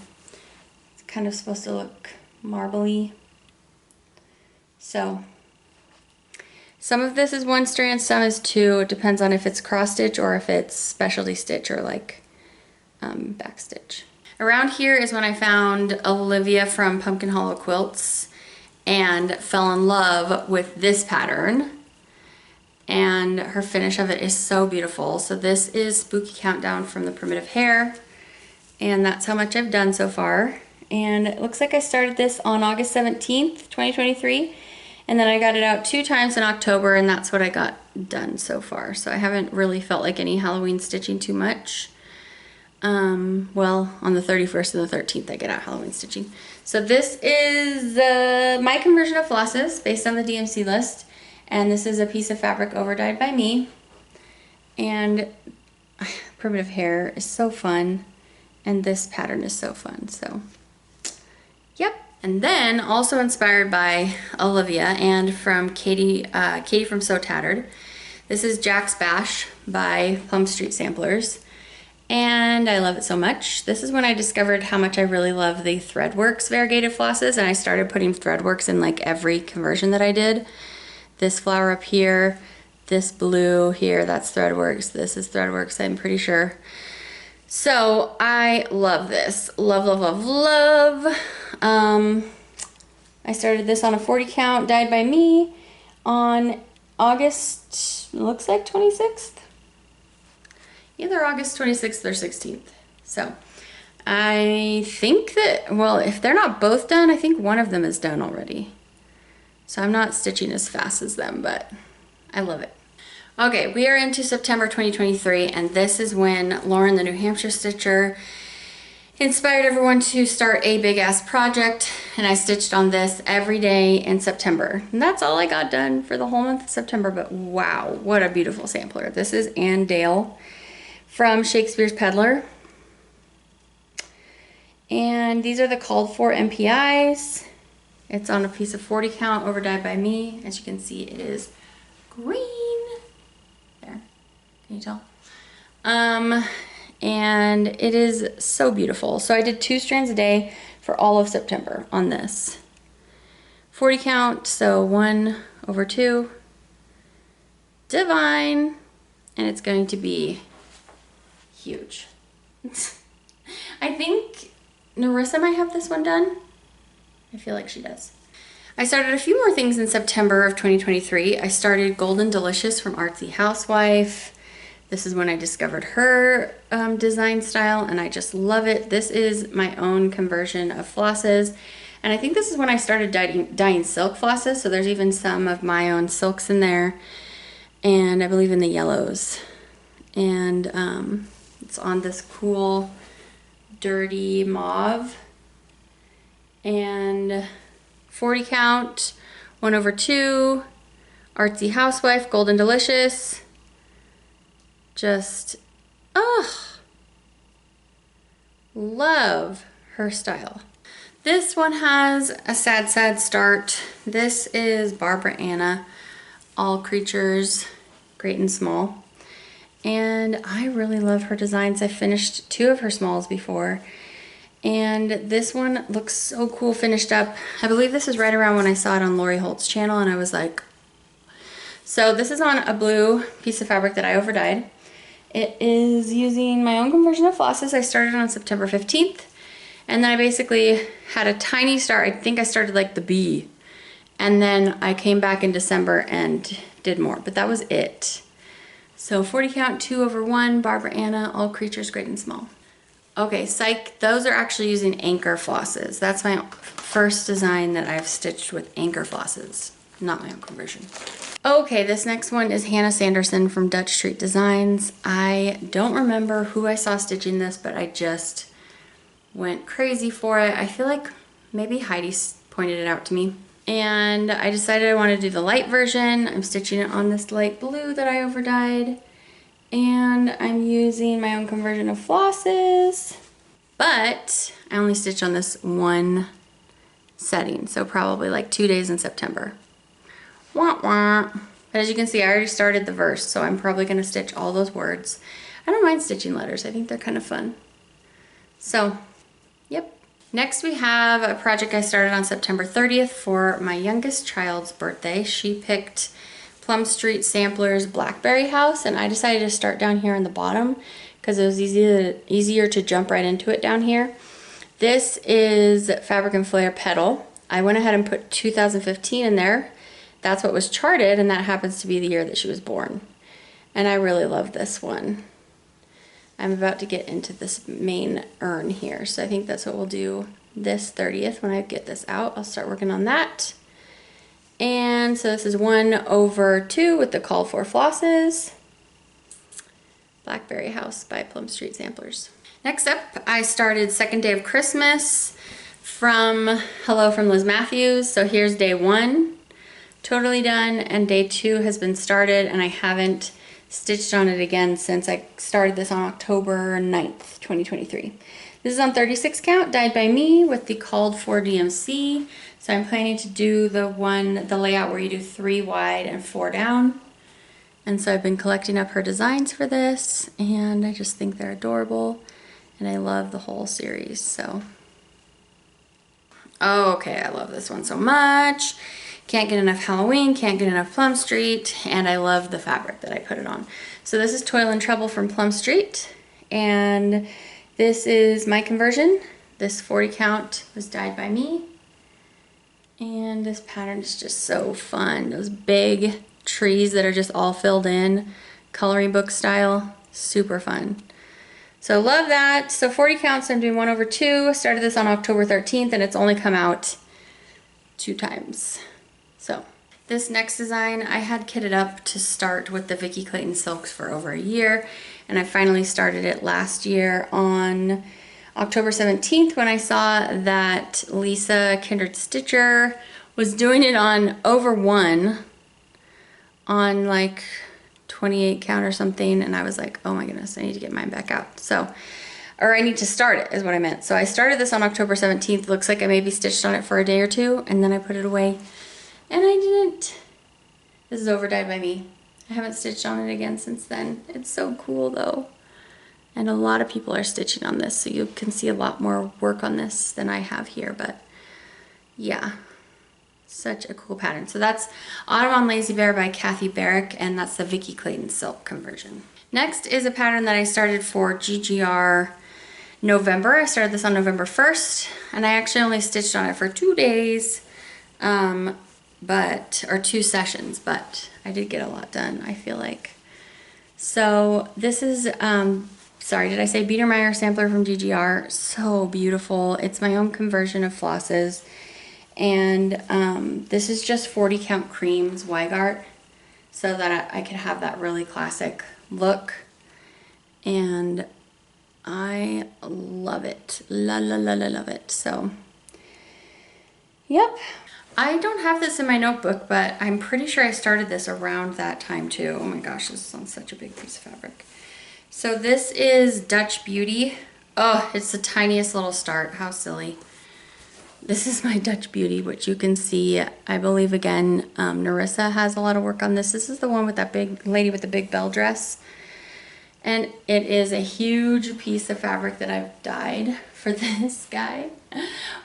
It's kind of supposed to look marbly. So some of this is 1 strand, some is 2. It depends on if it's cross stitch or if it's specialty stitch or like back stitch. Around here is when I found Olivia from Pumpkin Hollow Quilts and fell in love with this pattern. And her finish of it is so beautiful. So this is Spooky Countdown from the Primitive Hare, and that's how much I've done so far. And it looks like I started this on August 17th, 2023, and then I got it out 2 times in October, and that's what I got done so far. So I haven't really felt like any Halloween stitching too much. Well, on the 31st and the 13th I get out Halloween stitching. So this is my conversion of flosses based on the DMC list. And this is a piece of fabric overdyed by me. And Primitive Hare is so fun. And this pattern is so fun. So, yep. And then also inspired by Olivia and from Katie from So Tattered. This is Jack's Bash by Plumstreet Samplers. And I love it so much. This is when I discovered how much I really love the Threadworks variegated flosses. And I started putting Threadworks in like every conversion that I did. This flower up here, this blue here, that's Threadworks. This is Threadworks, I'm pretty sure. So I love this. Love, love, love, love. I started this on a 40 count, dyed by me, on August, looks like 26th. Either August 26th or 16th. So I think that, well, if they're not both done, I think one of them is done already. So I'm not stitching as fast as them, but I love it. Okay, we are into September 2023, and this is when Lauren, the New Hampshire stitcher, inspired everyone to start a big ass project, and I stitched on this every day in September. And that's all I got done for the whole month of September, but wow, what a beautiful sampler. This is Ann Dale from Shakespeare's Peddler. And these are the called for MPIs. It's on a piece of 40 count overdyed by me. As you can see, it is green. There, can you tell? And it is so beautiful. So I did 2 strands a day for all of September on this. 40 count, so 1/2. Divine. And it's going to be huge. I think Nerissa might have this one done. I feel like she does. I started a few more things in September of 2023. I started Golden Delicious from Artsy Housewife. This is when I discovered her design style, and I just love it. This is my own conversion of flosses. And I think this is when I started dyeing silk flosses, so there's even some of my own silks in there. And I believe in the yellows. And it's on this cool, dirty mauve. And 40 count, 1/2, Artsy Housewife, Golden Delicious. Just, love her style. This one has a sad, sad start. This is Barbara Anna, All Creatures, Great and Small. And I really love her designs. I finished 2 of her smalls before. And this one looks so cool finished up. I believe this is right around when I saw it on Lori Holt's channel, and I was like, so this is on a blue piece of fabric that I overdyed. It is using my own conversion of flosses. I started on September 15th, and then I basically had a tiny start. I think I started like the bee, and then I came back in December and did more, but that was it. So 40 count, 2/1, Barbara Anna, All Creatures, Great and Small. Okay, psych, those are actually using anchor flosses. That's my first design that I've stitched with anchor flosses, not my own conversion. Okay, this next one is Hannah Sanderson from Dutch Street Designs. I don't remember who I saw stitching this, but I just went crazy for it. I feel like maybe Heidi pointed it out to me. And I decided I wanted to do the light version. I'm stitching it on this light blue that I overdyed. And I'm using my own conversion of flosses, but I only stitched on this one setting, so probably like 2 days in September. Wah wah. But as you can see, I already started the verse, so I'm probably gonna stitch all those words. I don't mind stitching letters. I think they're kind of fun. So, yep. Next we have a project I started on September 30th for my youngest child's birthday. She picked Plumstreet Sampler's Blackberry house, and I decided to start down here on the bottom because it was easier to jump right into it down here. This is Fabric and Flair Petal. I went ahead and put 2015 in there. That's what was charted, and that happens to be the year that she was born. And I really love this one. I'm about to get into this main urn here, so I think that's what we'll do this 30th when I get this out. I'll start working on that. And so this is 1/2 with the called for flosses. Blackberry House by Plumstreet Samplers. Next up, I started Second Day of Christmas from Hello from Liz Matthews. So here's day 1, totally done, and day 2 has been started, and I haven't stitched on it again since I started this on October 9th, 2023. This is on 36 count, dyed by me with the called for DMC. So I'm planning to do the layout where you do 3 wide and 4 down. And so I've been collecting up her designs for this, and I just think they're adorable, and I love the whole series, so. Oh, okay, I love this one so much. Can't get enough Halloween, can't get enough Plumstreet, and I love the fabric that I put it on. So this is Toil and Trouble from Plumstreet, and this is my conversion. This 40 count was dyed by me. And this pattern is just so fun. Those big trees that are just all filled in, coloring book style, super fun. So love that. So 40 counts, I'm doing 1/2. Started this on October 13th, and it's only come out 2 times. So this next design, I had kitted up to start with the Vicki Clayton silks for over a year, and I finally started it last year on October 17th when I saw that Lisa Kindred Stitcher was doing it on over 1 on like 28 count or something, and I was like, oh my goodness, I need to get mine back out. So, or I need to start it is what I meant. So I started this on October 17th. Looks like I maybe stitched on it for a day or 2, and then I put it away, and I didn't. This is over dyed by me. I haven't stitched on it again since then. It's so cool though. And a lot of people are stitching on this, so you can see a lot more work on this than I have here, but yeah, such a cool pattern. So that's Autumn on Lazy Bear by Kathy Barrick, and that's the Vicki Clayton silk conversion. Next is a pattern that I started for GGR November. I started this on November 1st, and I actually only stitched on it for 2 days. or 2 sessions, but I did get a lot done, I feel like. So this is, sorry, did I say Beidermeier sampler from GGR? So beautiful. It's my own conversion of flosses. And this is just 40 count creams Weigart, so that I could have that really classic look. And I love it. Love it. So, yep. I don't have this in my notebook, but I'm pretty sure I started this around that time too. Oh my gosh, this is on such a big piece of fabric. So this is Dutch Beauty. Oh, it's the tiniest little start. How silly. This is my Dutch Beauty, which you can see, I believe, again, Teresa has a lot of work on this. This is the one with that big lady with the big bell dress. And it is a huge piece of fabric that I've dyed for this guy.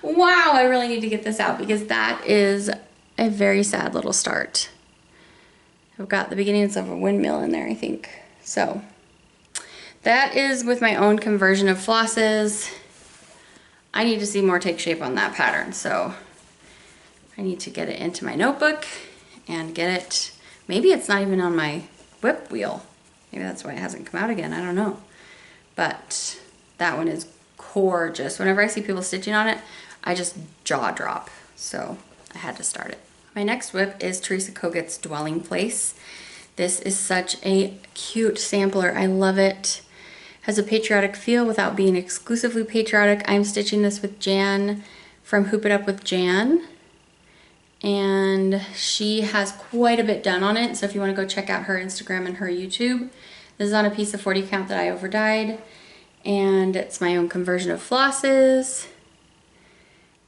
Wow, I really need to get this out because that is a very sad little start. I've got the beginnings of a windmill in there, I think. So that is with my own conversion of flosses. I need to see more take shape on that pattern, so I need to get it into my notebook and get it. Maybe it's not even on my WIP wheel. Maybe that's why it hasn't come out again. I don't know. But that one is gorgeous. Whenever I see people stitching on it, I just jaw drop. So I had to start it. My next WIP is Teresa Kogut's Dwelling Place. This is such a cute sampler. I love it. Has a patriotic feel without being exclusively patriotic. I'm stitching this with Jan from Hoop It Up with Jan. And she has quite a bit done on it. So if you want to go check out her Instagram and her YouTube. This is on a piece of 40 count that I overdyed. And it's my own conversion of flosses.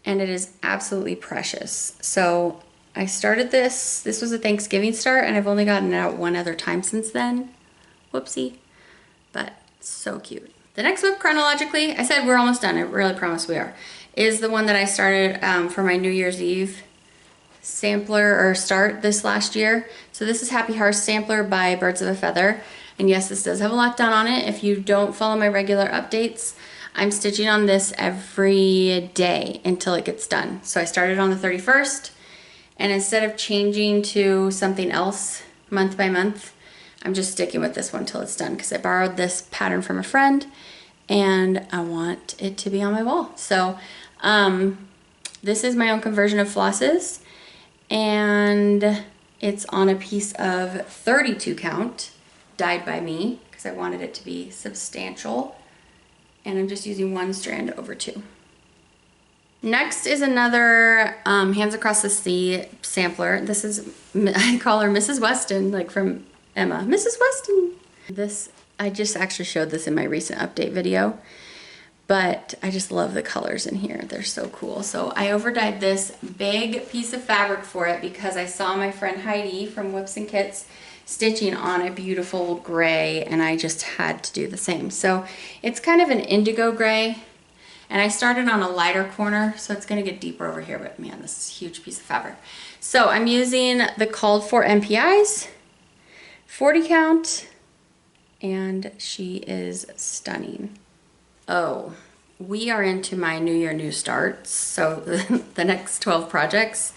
And it is absolutely precious. So I started this. This was a Thanksgiving start and I've only gotten it out one other time since then. Whoopsie. But so cute. The next WIP chronologically, I said we're almost done, I really promise we are, is the one that I started for my New Year's Eve sampler or start this last year. So this is Happy Hearth Sampler by Birds of a Feather. And yes, this does have a lot done on it. If you don't follow my regular updates, I'm stitching on this every day until it gets done. So I started on the 31st, and instead of changing to something else month by month, I'm just sticking with this one till it's done because I borrowed this pattern from a friend and I want it to be on my wall. So this is my own conversion of flosses and it's on a piece of 32 count dyed by me because I wanted it to be substantial, and I'm just using 1 strand over 2. Next is another Hands Across the Sea sampler. This is, I call her Mrs. Weston, like from Emma. Mrs. Weston. This, I just actually showed this in my recent update video, but I just love the colors in here. They're so cool. So I overdyed this big piece of fabric for it because I saw my friend Heidi from Whips and Kits stitching on a beautiful gray, and I just had to do the same. So it's kind of an indigo gray, and I started on a lighter corner, so it's gonna get deeper over here, but man, this is a huge piece of fabric. So I'm using the called for MPIs, 40 count, and she is stunning. Oh, we are into my New Year, New Starts. So the next 12 projects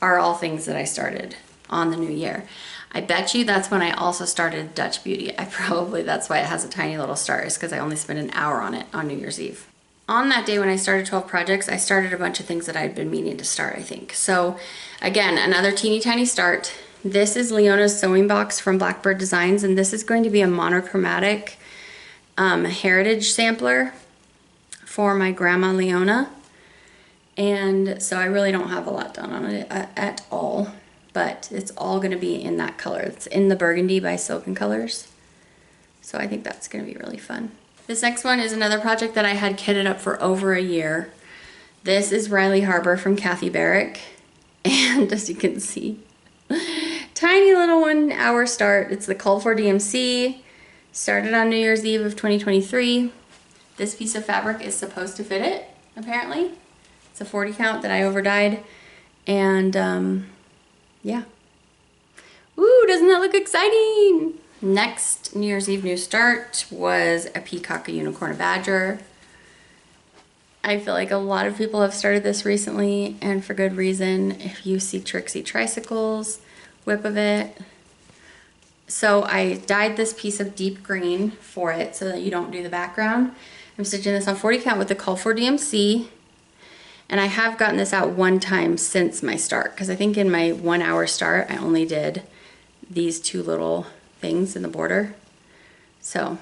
are all things that I started on the new year. I bet you that's when I also started Dutch Beauty. That's why it has a tiny little start, is because I only spent an hour on it on New Year's Eve. On that day when I started 12 projects, I started a bunch of things that I'd been meaning to start, I think. So again, another teeny tiny start. This is Leona's sewing box from Blackbird Designs, and this is going to be a monochromatic heritage sampler for my grandma Leona. And so I really don't have a lot done on it at all, but it's all going to be in that color. It's in the burgundy by Silken Colors. So I think that's going to be really fun. This next one is another project that I had kitted up for over a year. This is Riley Harbor from Kathy Barrick. And as you can see, tiny little 1 hour start. It's the Call for DMC. Started on New Year's Eve of 2023. This piece of fabric is supposed to fit it, apparently. It's a 40 count that I overdyed. And yeah. Ooh, doesn't that look exciting? Next New Year's Eve new start was a peacock, a unicorn, a badger. I feel like a lot of people have started this recently, and for good reason. If you see Trixie Tricycles, WIP of it. So I dyed this piece of deep green for it so that you don't do the background. I'm stitching this on 40 count with the Call for DMC. And I have gotten this out one time since my start, because I think in my 1 hour start, I only did these two little things in the border. So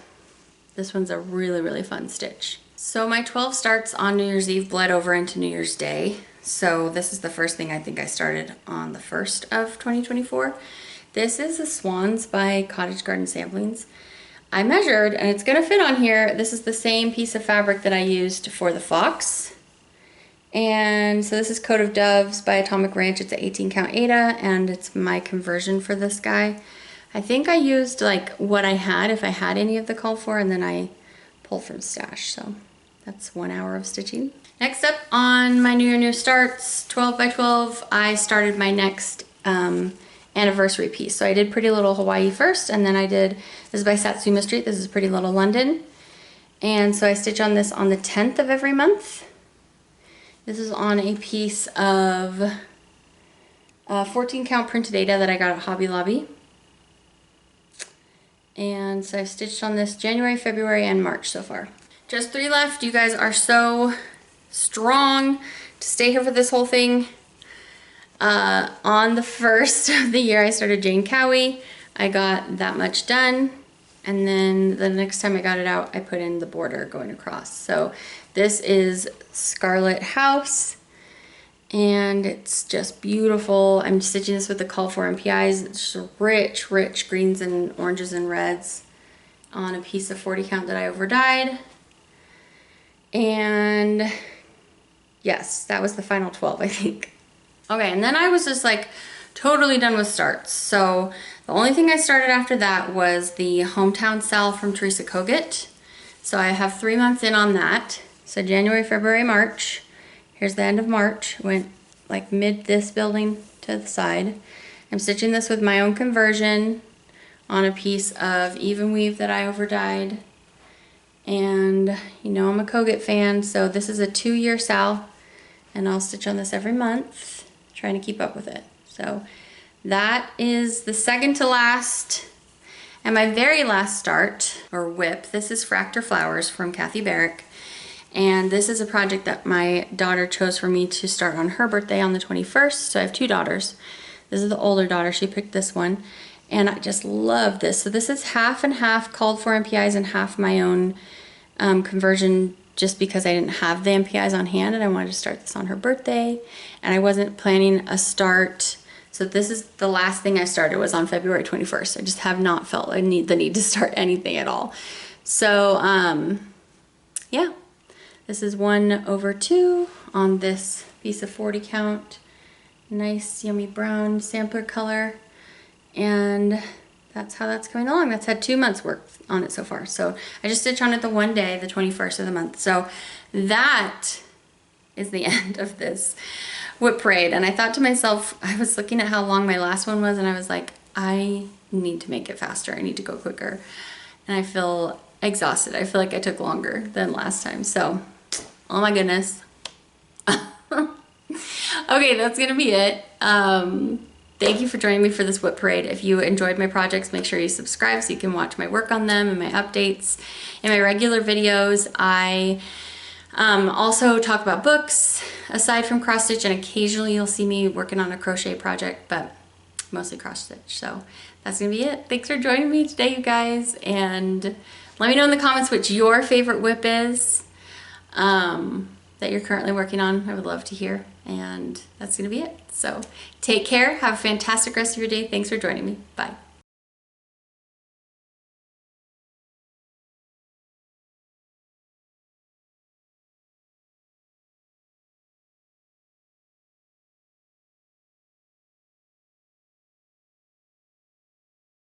this one's a really, really fun stitch. So my 12 starts on New Year's Eve bled over into New Year's Day. So this is the first thing I think I started on the 1st of 2024. This is the Swans by Cottage Garden Samplings. I measured, and it's gonna fit on here. This is the same piece of fabric that I used for the Fox. And so this is Coat of Doves by Atomic Ranch. It's an 18 count Aida, and it's my conversion for this guy. I think I used like what I had, if I had any of the call for, and then I pulled from stash. So that's 1 hour of stitching. Next up on my New Year New Starts, 12 by 12, I started my next anniversary piece. So I did Pretty Little Hawaii first, and then I did, this is by Satsuma Street, this is Pretty Little London. And so I stitch on this on the 10th of every month. This is on a piece of 14 count printed Aida that I got at Hobby Lobby. And so I've stitched on this January, February, and March so far. Just 3 left. You guys are so strong to stay here for this whole thing. On the 1st of the year, I started Jane Cowey. I got that much done. And then the next time I got it out, I put in the border going across. So this is Scarlet House, and it's just beautiful. I'm stitching this with the Call for MPIs. It's just rich, rich greens and oranges and reds on a piece of 40 count that I overdyed. And yes, that was the final 12, I think. Okay, and then I was just like totally done with starts. So the only thing I started after that was the Hometown Sal from Teresa Kogut. So I have 3 months in on that. So January, February, March. Here's the end of March. Went like mid this building to the side. I'm stitching this with my own conversion on a piece of even weave that I overdyed. And you know I'm a Kogut fan, so this is a 2-year Sal, and I'll stitch on this every month, trying to keep up with it. So that is the second to last. And my very last start, or WIP, this is Fractor Flowers from Kathy Barrick. And this is a project that my daughter chose for me to start on her birthday on the 21st. So I have 2 daughters. This is the older daughter, she picked this one. And I just love this. So this is half and half called for MPIs and half my own conversion, just because I didn't have the MPIs on hand and I wanted to start this on her birthday. And I wasn't planning a start. So this is the last thing I started, was on February 21st. I just have not felt the need to start anything at all. So yeah. This is 1/2 on this piece of 40 count. Nice yummy brown sampler color. And that's how that's coming along. That's had 2 months work on it so far. So I just stitch on it the one day, the 21st of the month. So that is the end of this WIP parade. And I thought to myself, I was looking at how long my last one was, and I was like, I need to make it faster. I need to go quicker. And I feel exhausted. I feel like I took longer than last time. So, oh my goodness. Okay, that's gonna be it. Thank you for joining me for this WIP parade. If you enjoyed my projects, make sure you subscribe so you can watch my work on them and my updates. In my regular videos, I also talk about books aside from cross stitch, and occasionally you'll see me working on a crochet project, but mostly cross stitch. So that's gonna be it. Thanks for joining me today, you guys, and let me know in the comments which your favorite WIP is that you're currently working on. I would love to hear. And that's gonna be it. So take care, have a fantastic rest of your day. Thanks for joining me. Bye.